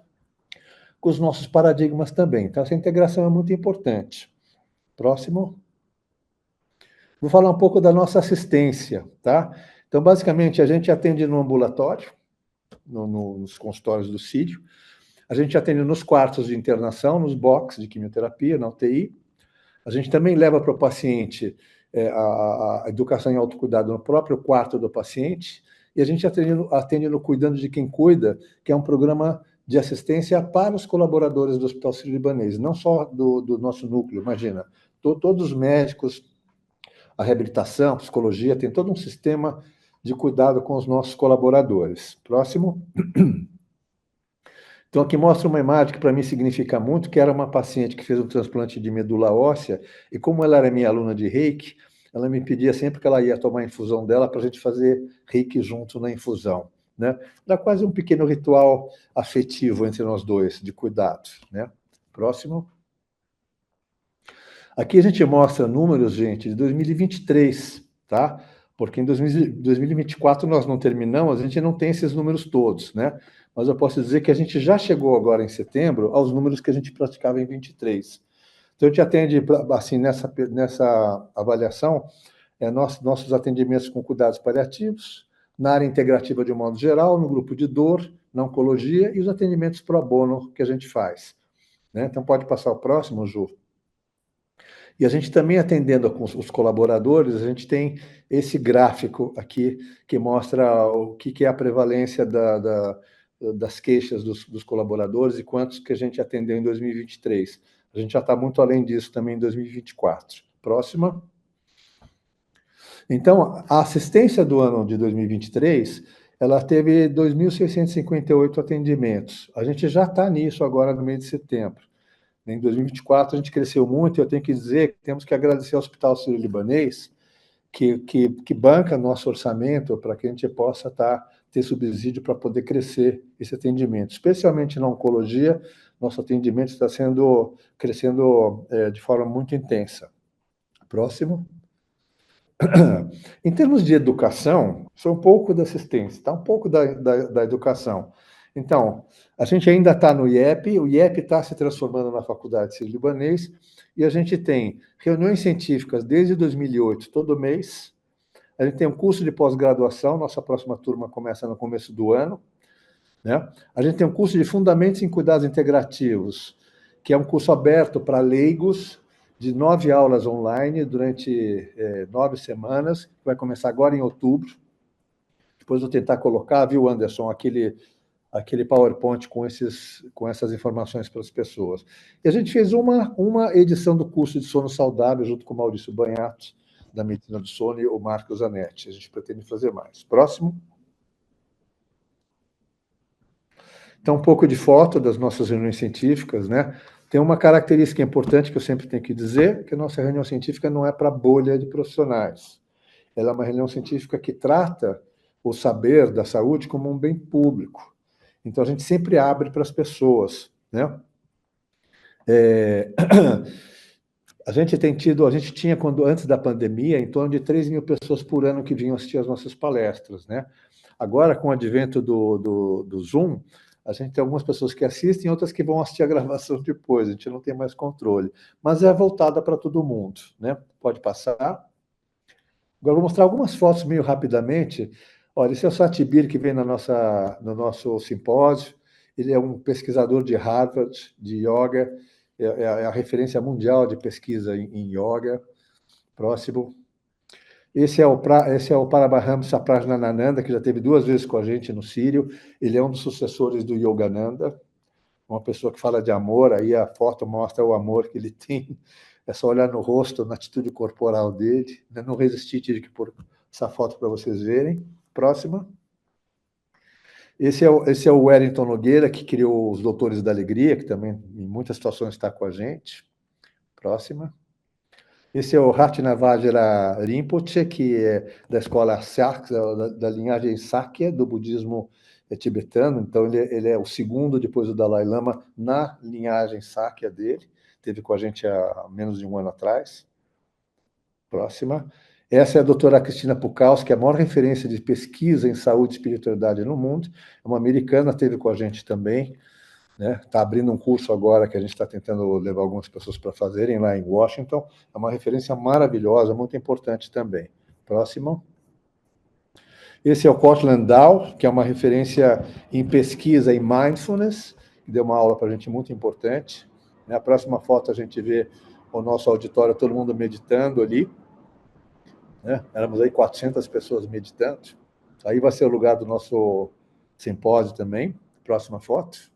com os nossos paradigmas também. Então, essa integração é muito importante. Próximo. Vou falar um pouco da nossa assistência, tá? Então, basicamente, a gente atende no ambulatório, nos consultórios do Sírio, a gente atende nos quartos de internação, nos boxes de quimioterapia, na UTI. A gente também leva para o paciente a educação em autocuidado no próprio quarto do paciente, e a gente atende no Cuidando de Quem Cuida, que é um programa de assistência para os colaboradores do Hospital Sírio-Libanês, não só do nosso núcleo, imagina. Todos os médicos, a reabilitação, a psicologia, tem todo um sistema de cuidado com os nossos colaboradores. Próximo. Então, aqui mostra uma imagem que para mim significa muito, que era uma paciente que fez um transplante de medula óssea, e como ela era minha aluna de Reiki, ela me pedia sempre que ela ia tomar a infusão dela para a gente fazer Reiki junto na infusão, né? Era quase um pequeno ritual afetivo entre nós dois, de cuidado, né? Próximo. Aqui a gente mostra números, gente, de 2023, tá? porque em 2024 nós não terminamos, a gente não tem esses números todos, né? Mas eu posso dizer que a gente já chegou agora em setembro aos números que a gente praticava em 23. Então, a gente atende, assim, nessa avaliação, nossos atendimentos com cuidados paliativos, na área integrativa de um modo geral, no grupo de dor, na oncologia e os atendimentos pro bono que a gente faz, né? Então, pode passar o próximo, Ju. E a gente também atendendo com os colaboradores, a gente tem esse gráfico aqui que mostra o que é a prevalência das queixas dos colaboradores e quantos que a gente atendeu em 2023. A gente já está muito além disso também em 2024. Próxima. Então, a assistência do ano de 2023, ela teve 2.658 atendimentos. A gente já está nisso agora no mês de setembro. Em 2024, a gente cresceu muito, e eu tenho que dizer que temos que agradecer ao Hospital Sírio-Libanês, que banca nosso orçamento para que a gente possa ter subsídio para poder crescer esse atendimento. Especialmente na oncologia, nosso atendimento está crescendo de forma muito intensa. Próximo. Em termos de educação, sou um pouco da assistência, tá? Um pouco da educação. Então, a gente ainda está no IEP, o IEP está se transformando na Faculdade Sírio-Libanês, e a gente tem reuniões científicas desde 2008, todo mês. A gente tem um curso de pós-graduação, nossa próxima turma começa no começo do ano, né? A gente tem um curso de Fundamentos em Cuidados Integrativos, que é um curso aberto para leigos, de 9 aulas online durante 9 semanas, que vai começar agora em outubro. Depois vou tentar colocar, viu, Anderson, aquele PowerPoint com essas informações para as pessoas. E a gente fez uma edição do curso de sono saudável, junto com o Maurício Banhato, da Medicina do Sono, e o Marcos Zanetti. A gente pretende fazer mais. Próximo. Então, um pouco de foto das nossas reuniões científicas, né? Tem uma característica importante que eu sempre tenho que dizer, que a nossa reunião científica não é para bolha de profissionais. Ela é uma reunião científica que trata o saber da saúde como um bem público. Então, a gente sempre abre para as pessoas, né? A gente tinha, antes da pandemia, em torno de 3.000 pessoas por ano que vinham assistir às nossas palestras, né? Agora, com o advento do Zoom, a gente tem algumas pessoas que assistem e outras que vão assistir a gravação depois, a gente não tem mais controle. Mas é voltada para todo mundo, né? Pode passar. Agora, vou mostrar algumas fotos meio rapidamente. Olha, esse é o Satibir, que vem no nosso simpósio. Ele é um pesquisador de Harvard, de yoga, é a referência mundial de pesquisa em yoga. Próximo. Esse é o Paramahansa Saprajnananda, que já teve 2 vezes com a gente no Sírio. Ele é um dos sucessores do Yogananda, uma pessoa que fala de amor. Aí a foto mostra o amor que ele tem. É só olhar no rosto, na atitude corporal dele. Eu não resisti, tive que pôr essa foto para vocês verem. Próxima. Esse é o Wellington Nogueira, que criou os Doutores da Alegria, que também, em muitas situações, está com a gente. Próxima. Esse é o Ratnavajra Rinpoche, que é da escola Sakya, da linhagem Sakya, do budismo tibetano. Então, ele é o segundo, depois do Dalai Lama, na linhagem Sakya dele. Esteve com a gente há menos de um ano atrás. Próxima. Essa é a doutora Cristina Pucals, que é a maior referência de pesquisa em saúde e espiritualidade no mundo. É uma americana, esteve com a gente também. Está abrindo um curso agora que a gente está tentando levar algumas pessoas para fazerem lá em Washington. É uma referência maravilhosa, muito importante também. Próximo. Esse é o Cortland Dow, que é uma referência em pesquisa em mindfulness, que deu uma aula para a gente muito importante. Na próxima foto a gente vê o nosso auditório, todo mundo meditando ali. Éramos aí 400 pessoas meditando. Aí vai ser o lugar do nosso simpósio também. Próxima foto.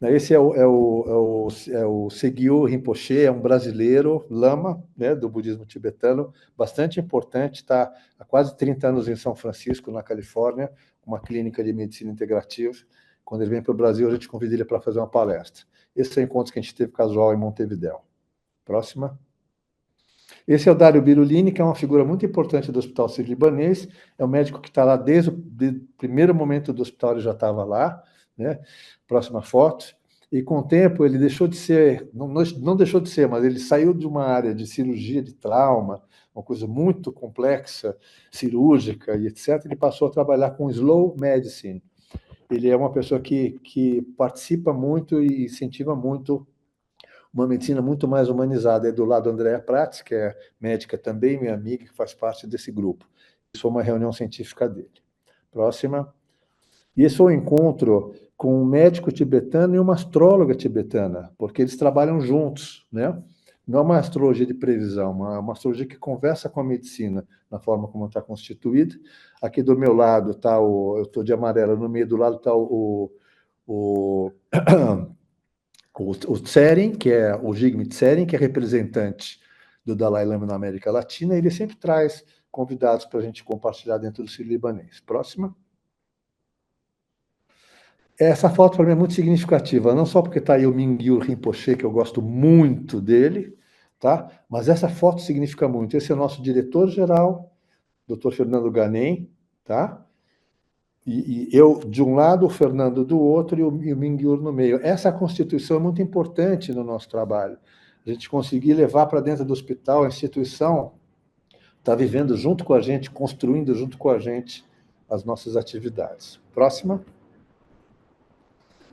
Esse é o Segyu Rinpoche, é um brasileiro, lama, né, do budismo tibetano, bastante importante, está há quase 30 anos em São Francisco, na Califórnia, uma clínica de medicina integrativa. Quando ele vem para o Brasil, a gente convida ele para fazer uma palestra. Esse é o encontro que a gente teve casual em Montevidéu. Próxima. Esse é o Dário Birulini, que é uma figura muito importante do Hospital Sírio-Libanês, é um médico que está lá desde o primeiro momento do hospital, ele já estava lá, né? Próxima foto. e com o tempo ele deixou de ser, não deixou de ser, mas ele saiu de uma área de cirurgia de trauma, uma coisa muito complexa, cirúrgica e etc., ele passou a trabalhar com slow medicine. Ele é uma pessoa que participa muito e incentiva muito uma medicina muito mais humanizada. É do lado Andréa Prats, que é médica também, minha amiga, que faz parte desse grupo. Isso foi uma reunião científica dele. Próxima. E esse foi um encontro com um médico tibetano e uma astróloga tibetana, porque eles trabalham juntos, né? Não é uma astrologia de previsão, uma astrologia que conversa com a medicina, na forma como está constituída. Aqui do meu lado está eu estou de amarelo, no meio do lado está o, o Tsering, que é o Jigme Tsering, que é representante do Dalai Lama na América Latina, e ele sempre traz convidados para a gente compartilhar dentro do Sírio-Libanês. Próxima. Essa foto para mim é muito significativa, não só porque está aí o Mingyur Rinpoche, que eu gosto muito dele, tá? Mas essa foto significa muito. Esse é o nosso diretor-geral, Dr. Fernando Ganem, tá? E eu de um lado, o Fernando do outro e o Mingyur no meio. Essa constituição é muito importante no nosso trabalho. A gente conseguir levar para dentro do hospital, a instituição está vivendo junto com a gente, construindo junto com a gente as nossas atividades. Próxima.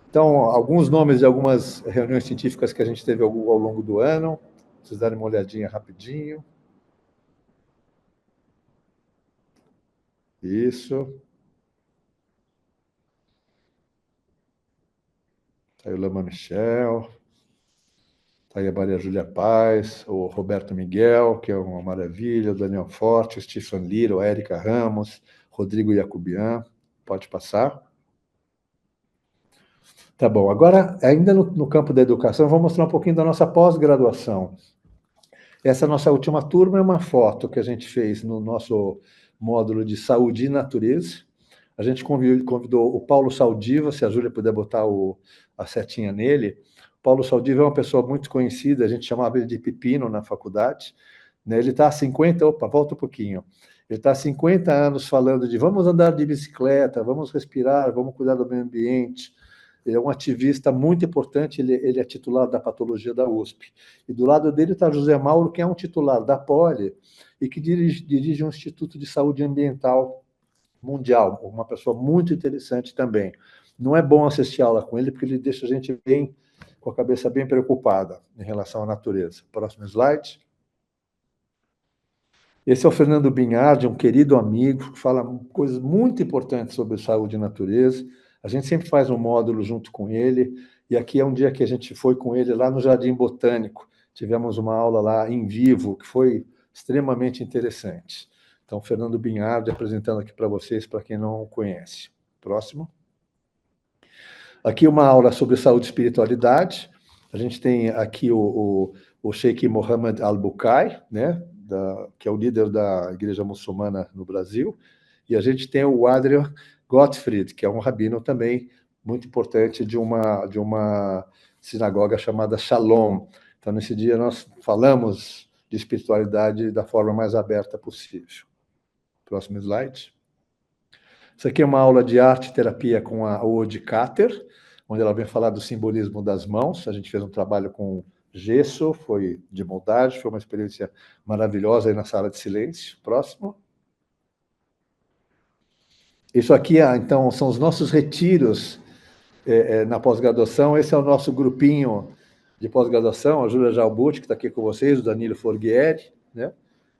Então, alguns nomes de algumas reuniões científicas que a gente teve ao longo do ano. Vocês darem uma olhadinha rapidinho. Isso. Está aí o Lama Michel. Está aí a Maria Júlia Paz, o Roberto Miguel, que é uma maravilha, o Daniel Forte, o Stephen Lira, a Érica Ramos, Rodrigo Jacobian. Pode passar. Tá bom. Agora, ainda no campo da educação, vou mostrar um pouquinho da nossa pós-graduação. Essa nossa última turma é uma foto que a gente fez no nosso módulo de saúde e natureza. A gente convidou o Paulo Saldiva, se a Júlia puder botar a setinha nele. Paulo Saldiva é uma pessoa muito conhecida, a gente chamava ele de Pepino na faculdade. Né? Ele está há 50... Opa, volta um pouquinho. Ele está há 50 anos falando de vamos andar de bicicleta, vamos respirar, vamos cuidar do meio ambiente. Ele é um ativista muito importante, ele é titular da patologia da USP. E do lado dele está José Mauro, que é um titular da Poli e que dirige um Instituto de Saúde Ambiental Mundial, uma pessoa muito interessante também. Não é bom assistir aula com ele, porque ele deixa a gente bem, com a cabeça bem preocupada em relação à natureza. Próximo slide. Esse é o Fernando Binhardi, um querido amigo, que fala coisas muito importantes sobre saúde e natureza. A gente sempre faz um módulo junto com ele, e aqui é um dia que a gente foi com ele lá no Jardim Botânico. Tivemos uma aula lá em vivo, que foi extremamente interessante. Então, Fernando Binhardi apresentando aqui para vocês, para quem não conhece. Próximo. Aqui uma aula sobre saúde e espiritualidade. A gente tem aqui o Sheikh Mohammed Al-Bukai, né, que é o líder da Igreja Muçulmana no Brasil, e a gente tem o Adrian Gottfried, que é um rabino também muito importante de uma sinagoga chamada Shalom. Então, nesse dia, nós falamos de espiritualidade da forma mais aberta possível. Próximo slide. Isso aqui é uma aula de arte e terapia com a Ode Kater, onde ela vem falar do simbolismo das mãos. A gente fez um trabalho com gesso, foi de moldagem, foi uma experiência maravilhosa aí na sala de silêncio. Próximo. Isso aqui, então, são os nossos retiros na pós-graduação. Esse é o nosso grupinho de pós-graduação, a Júlia Jalbucci, que está aqui com vocês, o Danilo Forghieri, né?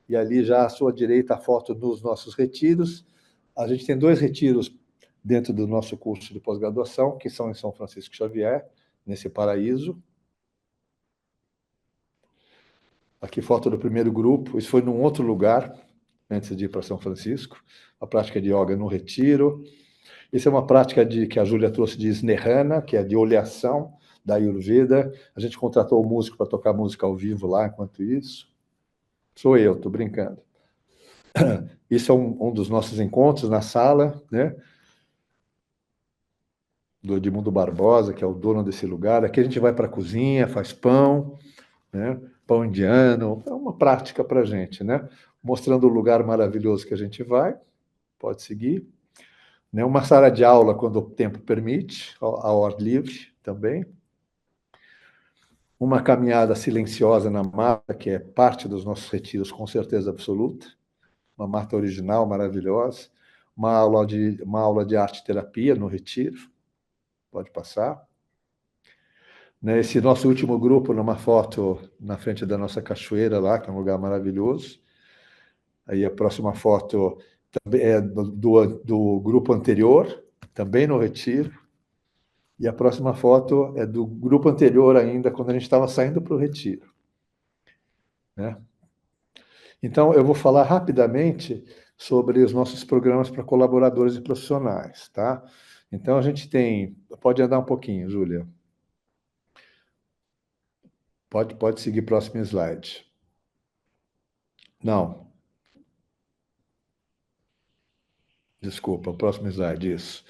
E ali já à sua direita a foto dos nossos retiros. A gente tem 2 retiros dentro do nosso curso de pós-graduação, que são em São Francisco Xavier, nesse paraíso. Aqui foto do primeiro grupo, isso foi num outro lugar, antes de ir para São Francisco, a prática de yoga no retiro. Isso é uma prática que a Júlia trouxe de Snehana, que é de oleação da Ayurveda. A gente contratou um músico para tocar música ao vivo lá, enquanto isso. Sou eu, estou brincando. Isso é um dos nossos encontros na sala, né? Do Edmundo Barbosa, que é o dono desse lugar. Aqui a gente vai para a cozinha, faz pão, né? Pão indiano, é uma prática para a gente, né? Mostrando o lugar maravilhoso que a gente vai. Pode seguir. Né? Uma sala de aula, quando o tempo permite, ao ar livre também. uma caminhada silenciosa na mata, que é parte dos nossos retiros, com certeza absoluta, uma mata original, maravilhosa, uma aula de arte-terapia no retiro, pode passar. Esse nosso último grupo, numa foto na frente da nossa cachoeira lá, que é um lugar maravilhoso. Aí a próxima foto é do grupo anterior, também no retiro. E a próxima foto é do grupo anterior ainda, quando a gente estava saindo para o retiro. Né? Então, eu vou falar rapidamente sobre os nossos programas para colaboradores e profissionais. Tá? Então, a gente tem... Pode andar um pouquinho, Júlia. Pode seguir o próximo slide. Não. Desculpa, o próximo slide, isso.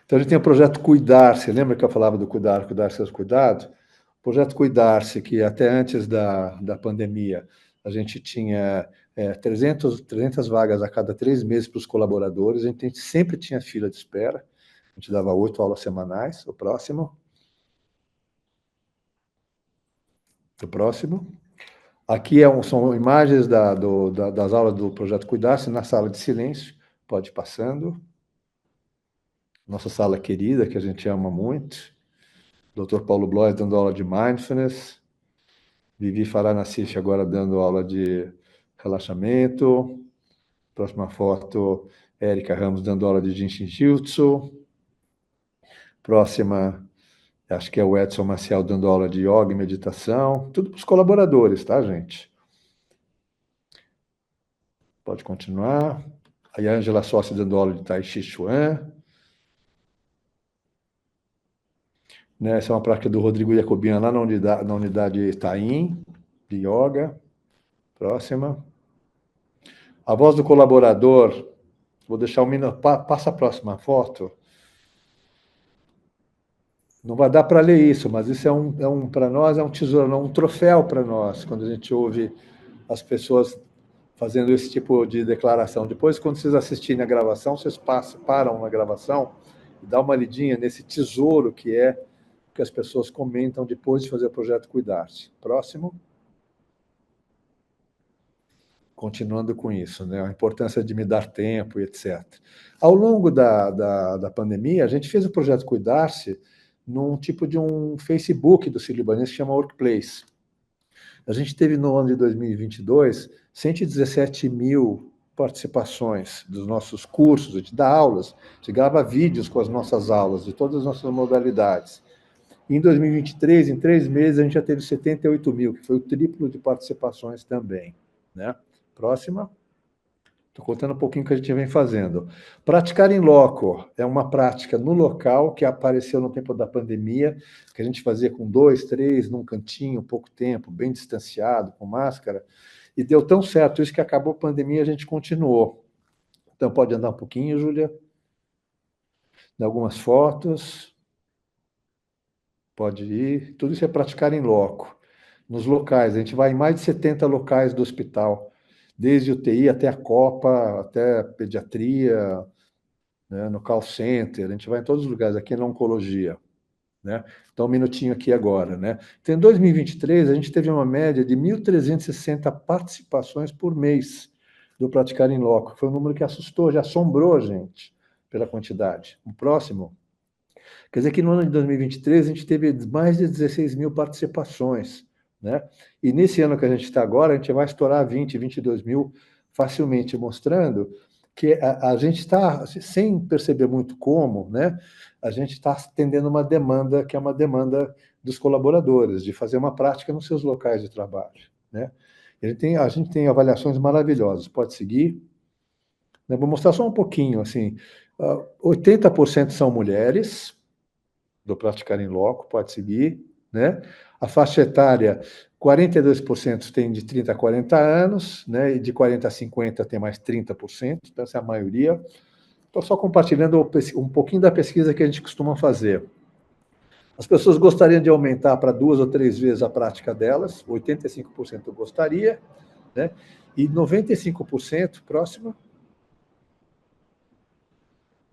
Então, a gente tem o projeto Cuidar-se. Lembra que eu falava do cuidar seus cuidados? O projeto Cuidar-se, que até antes da pandemia, a gente tinha 300 vagas a cada 3 meses para os colaboradores, a gente sempre tinha fila de espera, a gente dava 8 aulas semanais. O próximo. O próximo. Aqui são imagens das aulas do projeto Cuidar-se na sala de silêncio, pode ir passando. Nossa sala querida, que a gente ama muito. Dr. Paulo Blois dando aula de Mindfulness. Vivi Farah Nassif agora dando aula de relaxamento. Próxima foto, Érica Ramos dando aula de Jinshin Jutsu. Próxima, acho que é o Edson Maciel dando aula de yoga e meditação. Tudo para os colaboradores, tá, gente? Pode continuar. Aí a Ângela Sossi dando aula de Tai Chi Chuan. Né, essa é uma prática do Rodrigo Jacobian lá na unidade Taim, de yoga. Próxima. A voz do colaborador, vou deixar um minuto, passa a próxima foto. Não vai dar para ler isso, mas isso para nós é um tesouro, um troféu para nós, quando a gente ouve as pessoas fazendo esse tipo de declaração. Depois, quando vocês assistirem a gravação, vocês param na gravação e dá uma lidinha nesse tesouro que é que as pessoas comentam depois de fazer o projeto Cuidar-se. Próximo. Continuando com isso, né? A importância de me dar tempo e etc. Ao longo da pandemia, a gente fez o projeto Cuidar-se num tipo de um Facebook do Sírio-Libanês que chama Workplace. A gente teve no ano de 2022 117 mil participações dos nossos cursos, a gente dá aulas, a gente grava vídeos com as nossas aulas, de todas as nossas modalidades. E em 2023, em 3 meses, a gente já teve 78 mil, que foi o triplo de participações também. Né? Próxima. Estou contando um pouquinho o que a gente vem fazendo. Praticar em loco é uma prática no local que apareceu no tempo da pandemia, que a gente fazia com 2, 3, num cantinho, pouco tempo, bem distanciado, com máscara, e deu tão certo isso que acabou a pandemia e a gente continuou. Então, pode andar um pouquinho, Júlia? Em algumas fotos. Pode ir. Tudo isso é praticar em loco. Nos locais, a gente vai em mais de 70 locais do hospital, desde UTI até a Copa, até pediatria, né, no call center, a gente vai em todos os lugares, aqui na oncologia. Né? Então, um minutinho aqui agora. Né? Então, em 2023, a gente teve uma média de 1.360 participações por mês do Praticar em Loco. Foi um número que assustou, já assombrou a gente pela quantidade. O próximo. Quer dizer que no ano de 2023 a gente teve mais de 16 mil participações. Né? E nesse ano que a gente está agora, a gente vai estourar 20, 22 mil facilmente, mostrando que a gente está, sem perceber muito como, né, a gente está atendendo uma demanda que é uma demanda dos colaboradores, de fazer uma prática nos seus locais de trabalho. Né? A gente tem avaliações maravilhosas. Pode seguir. Vou mostrar só um pouquinho. Assim, 80% são mulheres, do Praticar em Loco, pode seguir. Né? A faixa etária, 42% tem de 30 a 40 anos, né? E de 40 a 50 tem mais 30%, então essa é a maioria. Estou só compartilhando um pouquinho da pesquisa que a gente costuma fazer. As pessoas gostariam de aumentar para 2 ou 3 vezes a prática delas, 85% gostaria, né? E 95%, próximo,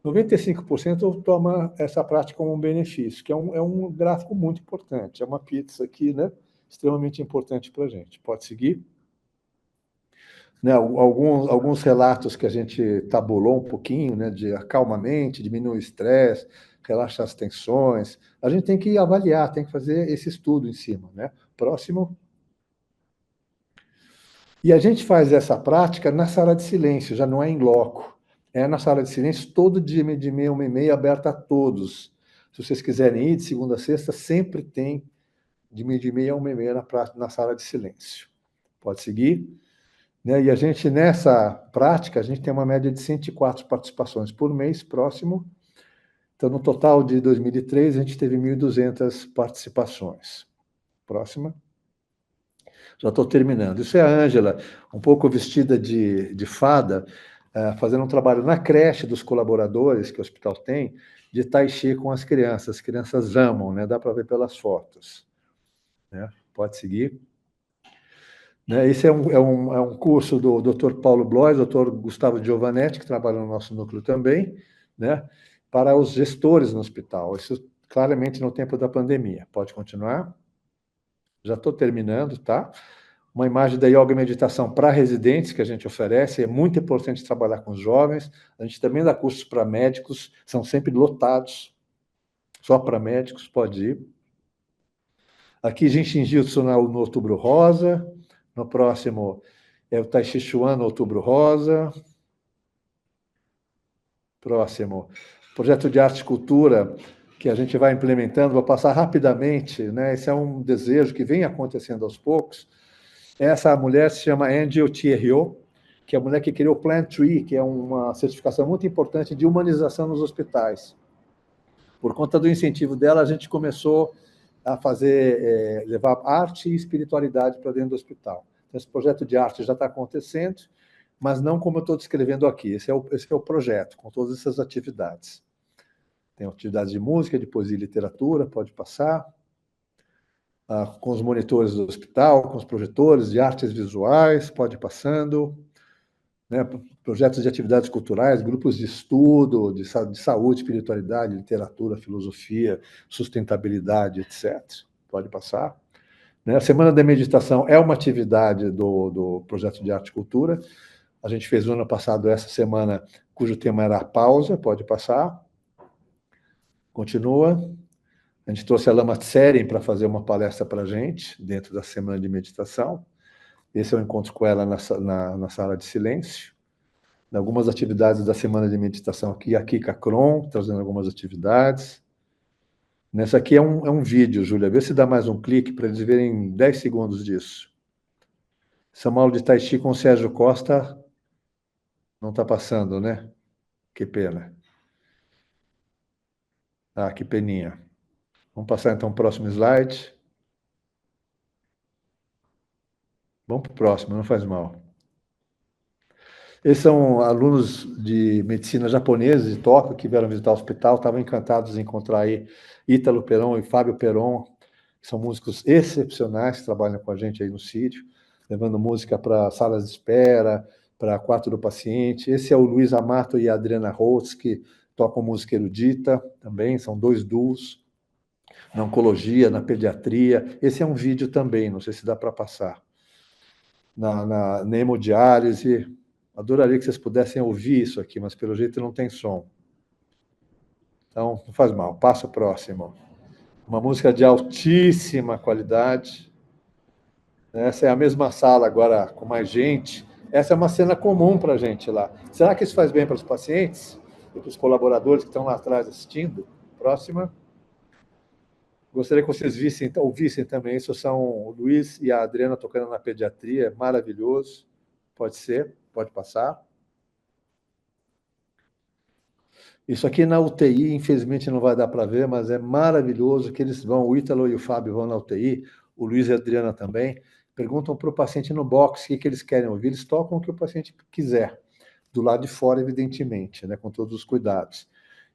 95% toma essa prática como um benefício, que é um gráfico muito importante. É uma pizza aqui, né? extremamente importante para a gente. Pode seguir? Né, alguns relatos que a gente tabulou um pouquinho, né, de acalma a mente, diminui o estresse, relaxa as tensões. A gente tem que avaliar, tem que fazer esse estudo em cima, né? Próximo. E a gente faz essa prática na sala de silêncio, já não é em loco. É na sala de silêncio, todo dia, de meia, 1h30, aberta a todos. Se vocês quiserem ir, de segunda a sexta, sempre tem de meia a 1h30 na sala de silêncio. Pode seguir? Né? E a gente, nessa prática, a gente tem uma média de 104 participações por mês, próximo. Então, no total de 2003, a gente teve 1.200 participações. Próxima. Já estou terminando. Isso é a Ângela, um pouco vestida de fada, fazendo um trabalho na creche dos colaboradores que o hospital tem, de tai chi com as crianças. As crianças amam, né? Dá para ver pelas fotos. Né? Pode seguir. Né? Esse é um curso do Dr. Paulo Blois, Dr. Gustavo Giovanetti, que trabalha no nosso núcleo também, né? Para os gestores no hospital. Isso claramente no tempo da pandemia. Pode continuar? Já estou terminando, tá? Uma imagem da yoga e meditação para residentes que a gente oferece. É muito importante trabalhar com os jovens. A gente também dá cursos para médicos, são sempre lotados, só para médicos, pode ir. Aqui, Jinshin Jitsu no Outubro Rosa. No próximo é o Tai Chi Chuan no Outubro Rosa. Próximo, projeto de arte e cultura que a gente vai implementando, vou passar rapidamente, né? Esse é um desejo que vem acontecendo aos poucos. Essa mulher se chama Angel Thierryot, que é a mulher que criou o Plant Tree, que é uma certificação muito importante de humanização nos hospitais. Por conta do incentivo dela, a gente começou a fazer, levar arte e espiritualidade para dentro do hospital. Então, esse projeto de arte já está acontecendo, mas não como eu estou descrevendo aqui. Esse é o projeto, com todas essas atividades. Tem atividades de música, de poesia e literatura, pode passar. Com os monitores do hospital, com os projetores de artes visuais, pode ir passando. Né? Projetos de atividades culturais, grupos de estudo, de saúde, espiritualidade, literatura, filosofia, sustentabilidade, etc. Pode passar. Né? A Semana da Meditação é uma atividade do projeto de arte e cultura. A gente fez no ano passado, essa semana, cujo tema era a pausa, pode passar. Continua. A gente trouxe a Lama Tseren para fazer uma palestra para a gente, dentro da Semana de Meditação. Esse é o encontro com ela na sala de silêncio. Algumas atividades da Semana de Meditação aqui, a Kika Kron, trazendo algumas atividades. Nessa aqui é um vídeo, Júlia. Vê se dá mais um clique para eles verem 10 segundos disso. São aula de Tai Chi com o Sérgio Costa. Não está passando, né? Que pena. Ah, que peninha. Vamos passar, então, o próximo slide. Vamos para o próximo, não faz mal. Esses são alunos de medicina japoneses de Tóquio que vieram visitar o hospital, estavam encantados em encontrar aí Ítalo Peron e Fábio Peron, que são músicos excepcionais, que trabalham com a gente aí no sítio, levando música para salas de espera, para quarto do paciente. Esse é o Luiz Amato e a Adriana Holtz, que tocam música erudita também, são 2 duos, na oncologia, na pediatria. Esse é um vídeo também, não sei se dá para passar. Na hemodiálise. Adoraria que vocês pudessem ouvir isso aqui, mas pelo jeito não tem som. Então, não faz mal. Passa o próximo. Uma música de altíssima qualidade. Essa é a mesma sala, agora com mais gente. Essa é uma cena comum para a gente lá. Será que isso faz bem para os pacientes e para os colaboradores que estão lá atrás assistindo? Próxima. Gostaria que vocês ouvissem também. Isso são o Luiz e a Adriana tocando na pediatria. Maravilhoso. Pode ser, pode passar. Isso aqui na UTI, infelizmente não vai dar para ver, mas é maravilhoso que eles vão, o Ítalo e o Fábio vão na UTI, o Luiz e a Adriana também, perguntam para o paciente no box o que eles querem ouvir, eles tocam o que o paciente quiser, do lado de fora, evidentemente, né, com todos os cuidados.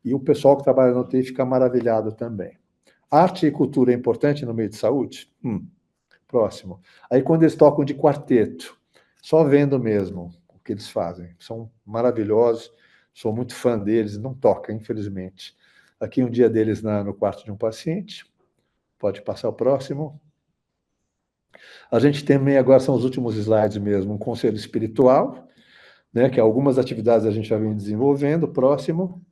E o pessoal que trabalha na UTI fica maravilhado também. Arte e cultura é importante no meio de saúde? Próximo. Aí quando eles tocam de quarteto, só vendo mesmo o que eles fazem, são maravilhosos. Sou muito fã deles, não toca, infelizmente. Aqui um dia deles no quarto de um paciente. Pode passar o próximo. A gente também, agora são os últimos slides mesmo, um conselho espiritual, né, que algumas atividades a gente já vem desenvolvendo. Próximo,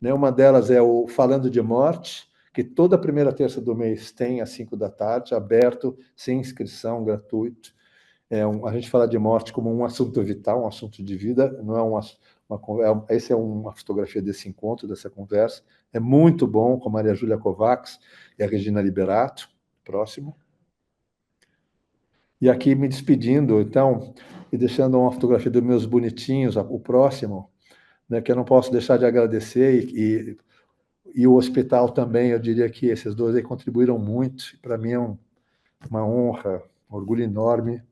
né, uma delas é o Falando de Morte, que toda primeira terça do mês tem às 5 da tarde, aberto, sem inscrição, gratuito. A gente fala de morte como um assunto vital, um assunto de vida, não é essa é uma fotografia desse encontro, dessa conversa. É muito bom, com a Maria Júlia Kovacs e a Regina Liberato. Próximo. E aqui me despedindo, então, e deixando uma fotografia dos meus bonitinhos, o próximo, né, que eu não posso deixar de agradecer, e o hospital também, eu diria que esses dois aí contribuíram muito. Para mim é uma honra, um orgulho enorme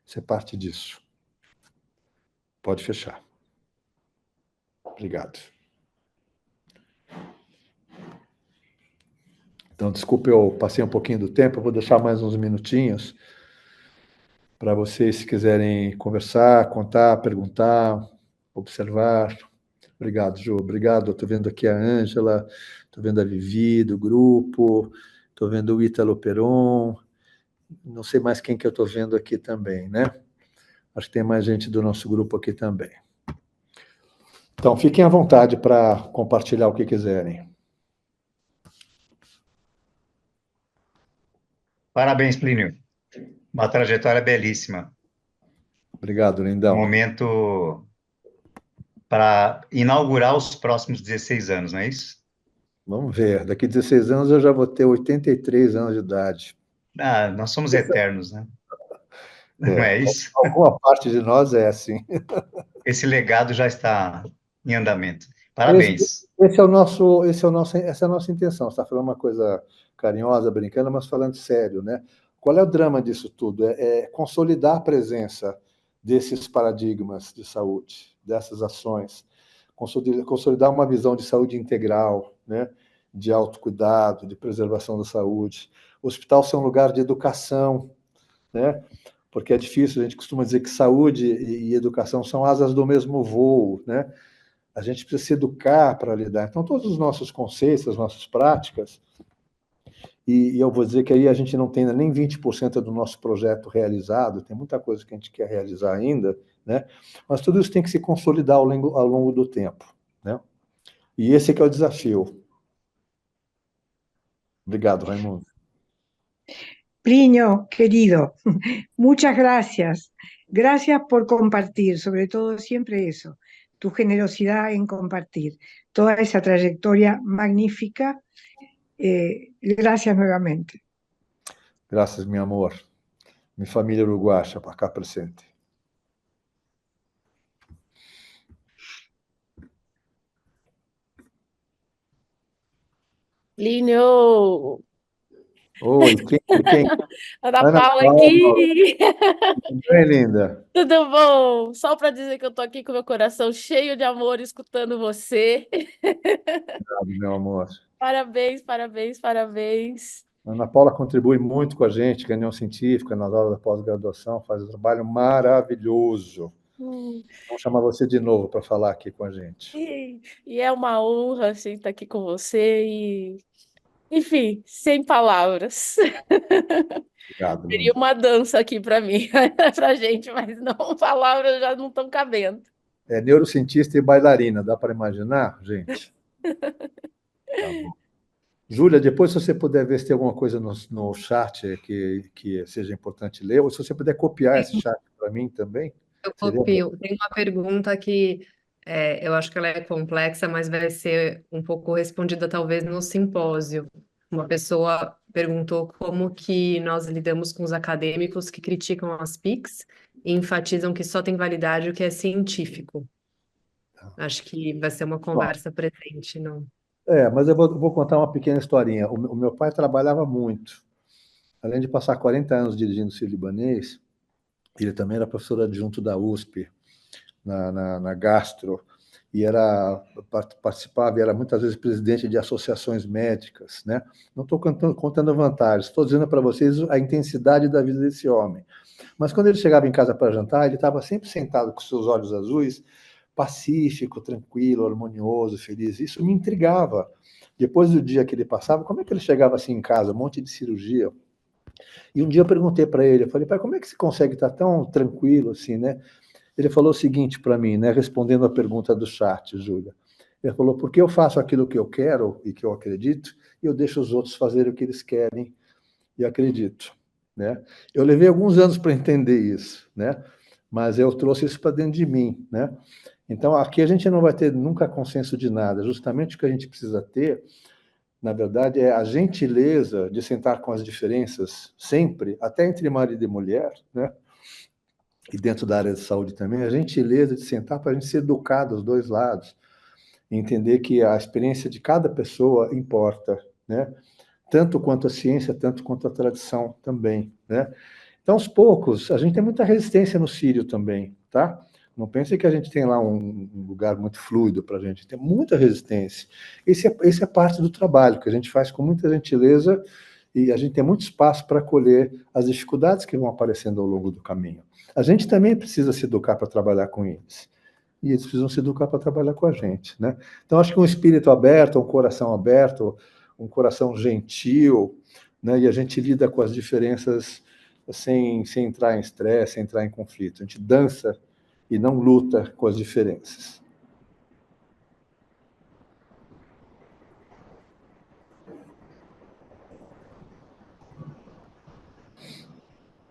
ser parte disso. Pode fechar. Obrigado. Então, desculpe, eu passei um pouquinho do tempo, eu vou deixar mais uns minutinhos para vocês, se quiserem conversar, contar, perguntar, observar. Obrigado, Ju. Obrigado. Estou vendo aqui a Ângela, estou vendo a Vivi, do grupo, estou vendo o Ítalo Peron, não sei mais quem que eu estou vendo aqui também, né? Acho que tem mais gente do nosso grupo aqui também. Então, fiquem à vontade para compartilhar o que quiserem. Parabéns, Plínio. Uma trajetória belíssima. Obrigado, lindão. Momento para inaugurar os próximos 16 anos, não é isso? Vamos ver. Daqui 16 anos eu já vou ter 83 anos de idade. Ah, nós somos eternos, né? Não é isso? Alguma parte de nós é assim. Esse legado já está em andamento. Esse, Parabéns. essa é a nossa intenção. Você está falando uma coisa carinhosa, brincando, mas falando sério, né? Qual é o drama disso tudo? É consolidar a presença desses paradigmas de saúde, dessas ações, consolidar uma visão de saúde integral, né? De autocuidado, de preservação da saúde. O hospital ser um lugar de educação, né? Porque é difícil, a gente costuma dizer que saúde e educação são asas do mesmo voo, né? A gente precisa se educar para lidar. Então, todos os nossos conceitos, as nossas práticas, e eu vou dizer que aí a gente não tem nem 20% do nosso projeto realizado, tem muita coisa que a gente quer realizar ainda, né? Mas tudo isso tem que se consolidar ao longo do tempo, né? E esse é que é o desafio. Obrigado, Raimundo. Plinio, querido, muchas gracias. Gracias por compartir, sobre todo siempre eso, tu generosidad en compartir toda esa trayectoria magnífica. Gracias nuevamente. Graças, meu amor. Minha família uruguaia, para cá presente. Plínio! Oi, quem? Ana Ana Paula Paula. aqui! Oi, linda. Tudo bom? Só para dizer que eu tô aqui com meu coração cheio de amor escutando você. Obrigado, meu amor. Parabéns, parabéns, parabéns. A Ana Paula contribui muito com a gente, com a União Científica, nas aulas da pós-graduação, faz um trabalho maravilhoso. Vamos chamar você de novo para falar aqui com a gente. E é uma honra assim, estar aqui com você enfim, sem palavras. Obrigado, Seria linda. uma dança aqui para mim, para gente, mas não, palavras já não estão cabendo. É neurocientista e bailarina, dá para imaginar, gente? Tá bom. Júlia, depois, se você puder ver se tem alguma coisa no chat que seja importante ler, ou se você puder copiar esse chat para mim também. Eu Seria bom. copio. Tem uma pergunta que eu acho que ela é complexa, mas vai ser um pouco respondida talvez no simpósio. Uma pessoa perguntou como que nós lidamos com os acadêmicos que criticam as PICs e enfatizam que só tem validade o que é científico. Acho que vai ser uma conversa presente, não? Mas eu vou contar uma pequena historinha. O meu pai trabalhava muito. Além de passar 40 anos dirigindo o Sírio-Libanês, ele também era professor adjunto da USP, na Gastro, e participava, e era muitas vezes presidente de associações médicas, né? Não estou contando vantagens, estou dizendo para vocês a intensidade da vida desse homem. Mas quando ele chegava em casa para jantar, ele estava sempre sentado com seus olhos azuis, pacífico, tranquilo, harmonioso, feliz. Isso me intrigava. Depois do dia que ele passava, como é que ele chegava assim em casa, um monte de cirurgia? E um dia eu perguntei para ele, eu falei, pai, como é que você consegue estar tão tranquilo assim, né? Ele falou o seguinte para mim, né, respondendo a pergunta do chat, Júlia. Ele falou, porque eu faço aquilo que eu quero e que eu acredito, e eu deixo os outros fazerem o que eles querem e acredito, né? Eu levei alguns anos para entender isso, né? Mas eu trouxe isso para dentro de mim, né? Então, aqui a gente não vai ter nunca consenso de nada. Justamente o que a gente precisa ter, na verdade, é a gentileza de sentar com as diferenças, sempre, até entre marido e mulher, né? E dentro da área de saúde também, a gentileza de sentar para a gente se educar dos dois lados, e entender que a experiência de cada pessoa importa, né? Tanto quanto a ciência, tanto quanto a tradição também, né? Então, aos poucos, a gente tem muita resistência no Sírio também, tá? Não pense que a gente tem lá um lugar muito fluido para a gente, tem muita resistência. Esse é parte do trabalho, que a gente faz com muita gentileza e a gente tem muito espaço para acolher as dificuldades que vão aparecendo ao longo do caminho. A gente também precisa se educar para trabalhar com eles. E eles precisam se educar para trabalhar com a gente, né? Então, acho que um espírito aberto, um coração gentil, né? E a gente lida com as diferenças sem entrar em estresse, sem entrar em conflito. A gente dança e não luta com as diferenças.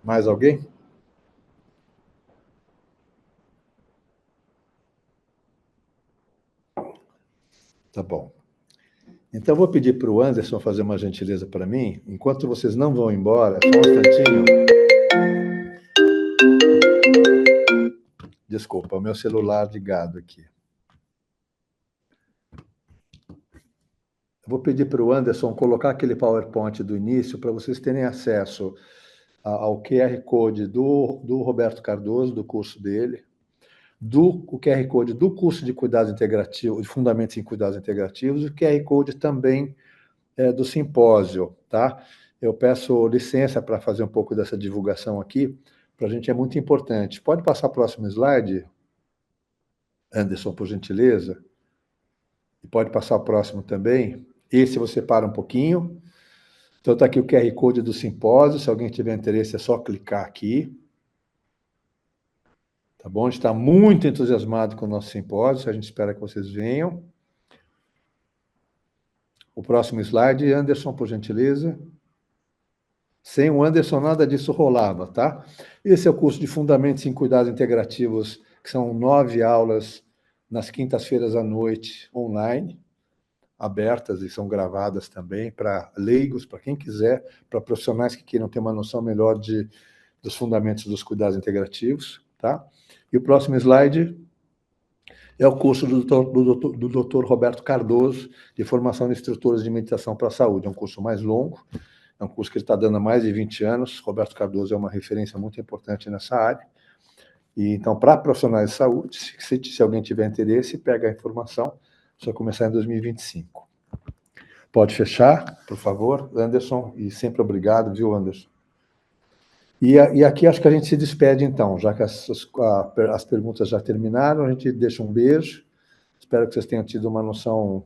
Mais alguém? Tá bom. Então, eu vou pedir para o Anderson fazer uma gentileza para mim. Enquanto vocês não vão embora, só um instantinho. Desculpa, o meu celular ligado aqui. Eu vou pedir para o Anderson colocar aquele PowerPoint do início para vocês terem acesso ao QR Code do Roberto Cardoso, do curso dele, o QR Code do curso de cuidados integrativos, de fundamentos em cuidados integrativos, e o QR Code também do simpósio, tá? Eu peço licença para fazer um pouco dessa divulgação aqui, para a gente é muito importante. Pode passar o próximo slide, Anderson, por gentileza? E pode passar o próximo também. Esse você para um pouquinho. Então, está aqui o QR Code do simpósio. Se alguém tiver interesse, é só clicar aqui. Tá bom? A gente está muito entusiasmado com o nosso simpósio. A gente espera que vocês venham. O próximo slide, Anderson, por gentileza. Sem o Anderson, nada disso rolava, tá? Esse é o curso de Fundamentos em Cuidados Integrativos, que são 9 aulas nas quintas-feiras à noite, online, abertas e são gravadas também para leigos, para quem quiser, para profissionais que queiram ter uma noção melhor dos fundamentos dos cuidados integrativos, tá? E o próximo slide é o curso do Dr. Roberto Cardoso, de formação de instrutores de meditação para a saúde. É um curso mais longo, é um curso que ele está dando há mais de 20 anos. Roberto Cardoso é uma referência muito importante nessa área. E, então, para profissionais de saúde, se alguém tiver interesse, pega a informação, só começar em 2025. Pode fechar, por favor, Anderson, e sempre obrigado, viu, Anderson? E aqui acho que a gente se despede, então, já que as perguntas já terminaram, a gente deixa um beijo. Espero que vocês tenham tido uma noção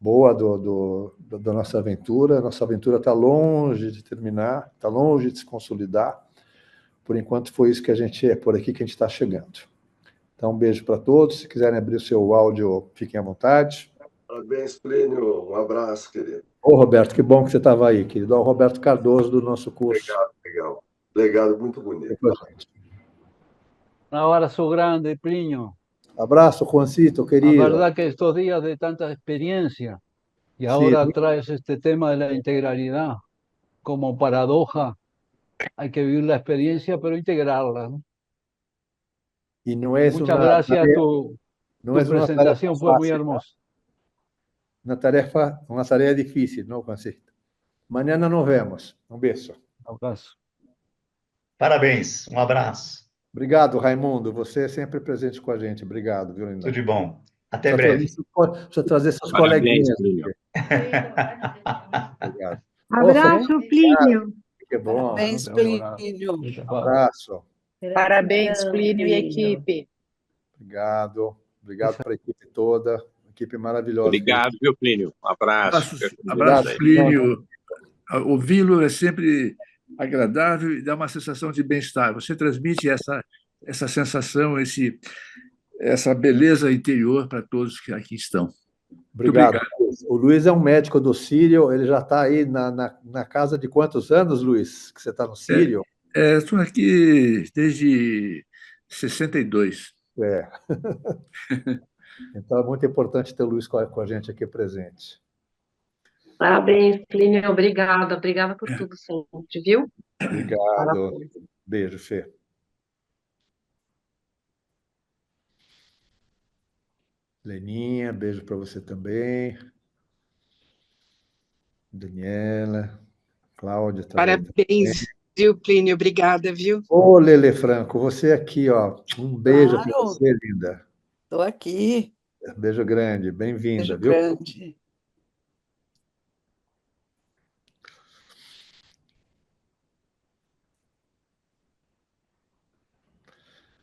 boa da nossa aventura. Nossa aventura está longe de terminar, está longe de se consolidar. Por enquanto, foi isso que é por aqui que a gente está chegando. Então, um beijo para todos. Se quiserem abrir o seu áudio, fiquem à vontade. Parabéns, Plínio. Um abraço, querido. Ô, Roberto, que bom que você estava aí, querido. O Roberto Cardoso, do nosso curso. Legal. Legado muito bonito. Un abrazo grande, Plinio. Abrazo, Juancito, La querido. verdad que estos días de tanta experiencia y ahora traes este tema de la integralidad como paradoja, hay que vivir la experiencia pero integrarla, ¿no? Y no es Muchas gracias, tu presentación fue muy hermosa. Una tarefa difícil, ¿no, Juancito? Mañana nos vemos. Um beijo. Un abrazo. Parabéns, um abraço. Obrigado, Raimundo. Você é sempre presente com a gente. Obrigado, viu, Linda? Tudo de bom. Até breve. Deixa trazer seus Parabéns, coleguinhas. Plínio. Obrigado. Abrazo, Plínio. Que bom. Parabéns, Plínio. Abraço. Parabéns, Plínio e equipe. Obrigado. Obrigado para a equipe toda. Equipe maravilhosa. Obrigado, viu, Plínio? Um abraço. Abraço, Plínio. Ouvi-lo é sempre agradável e dá uma sensação de bem-estar. Você transmite essa sensação, essa beleza interior para todos que aqui estão. Obrigado, Luiz. O Luiz é um médico do Sírio, ele já está aí na casa de quantos anos, Luiz, que você está no Sírio? Estou aqui desde 62. É. Então é muito importante ter o Luiz com a gente aqui presente. Parabéns, Plínio. Obrigada por tudo sempre, viu? Obrigado. Parabéns. Beijo, Fê. Leninha, beijo para você também. Daniela, Cláudia também. Parabéns, viu, Plínio? Obrigada, viu? Ô, Lele Franco, você aqui, ó. Um beijo para Claro. você, linda. Estou aqui. Beijo grande, bem-vinda, Beijo viu? grande.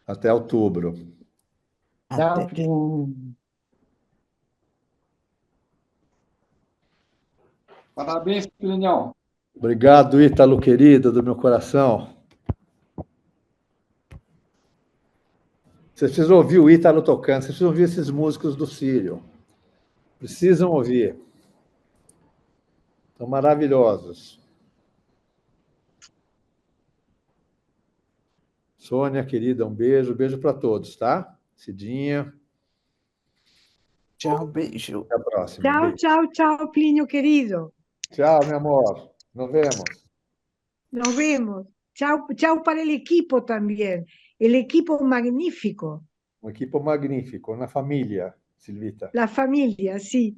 Até outubro. Tchau, Até. Plínio. Parabéns, Plínio. Obrigado, Ítalo, querido, do meu coração. Vocês precisam ouvir o Ítalo tocando, vocês precisam ouvir esses músicos do Sírio. Precisam ouvir. São maravilhosos. Sônia, querida, um beijo. Beijo para todos, tá? Cidinha. Tchau, beijo. Até a próxima. Chao, Beijo. chao, chao, Plinio querido. Tchau, meu amor. Nos vemos. Nos vemos. Chao, chao para el equipo también. El equipo magnífico. Um equipo magnífico, na família, Silvita. La familia, sí.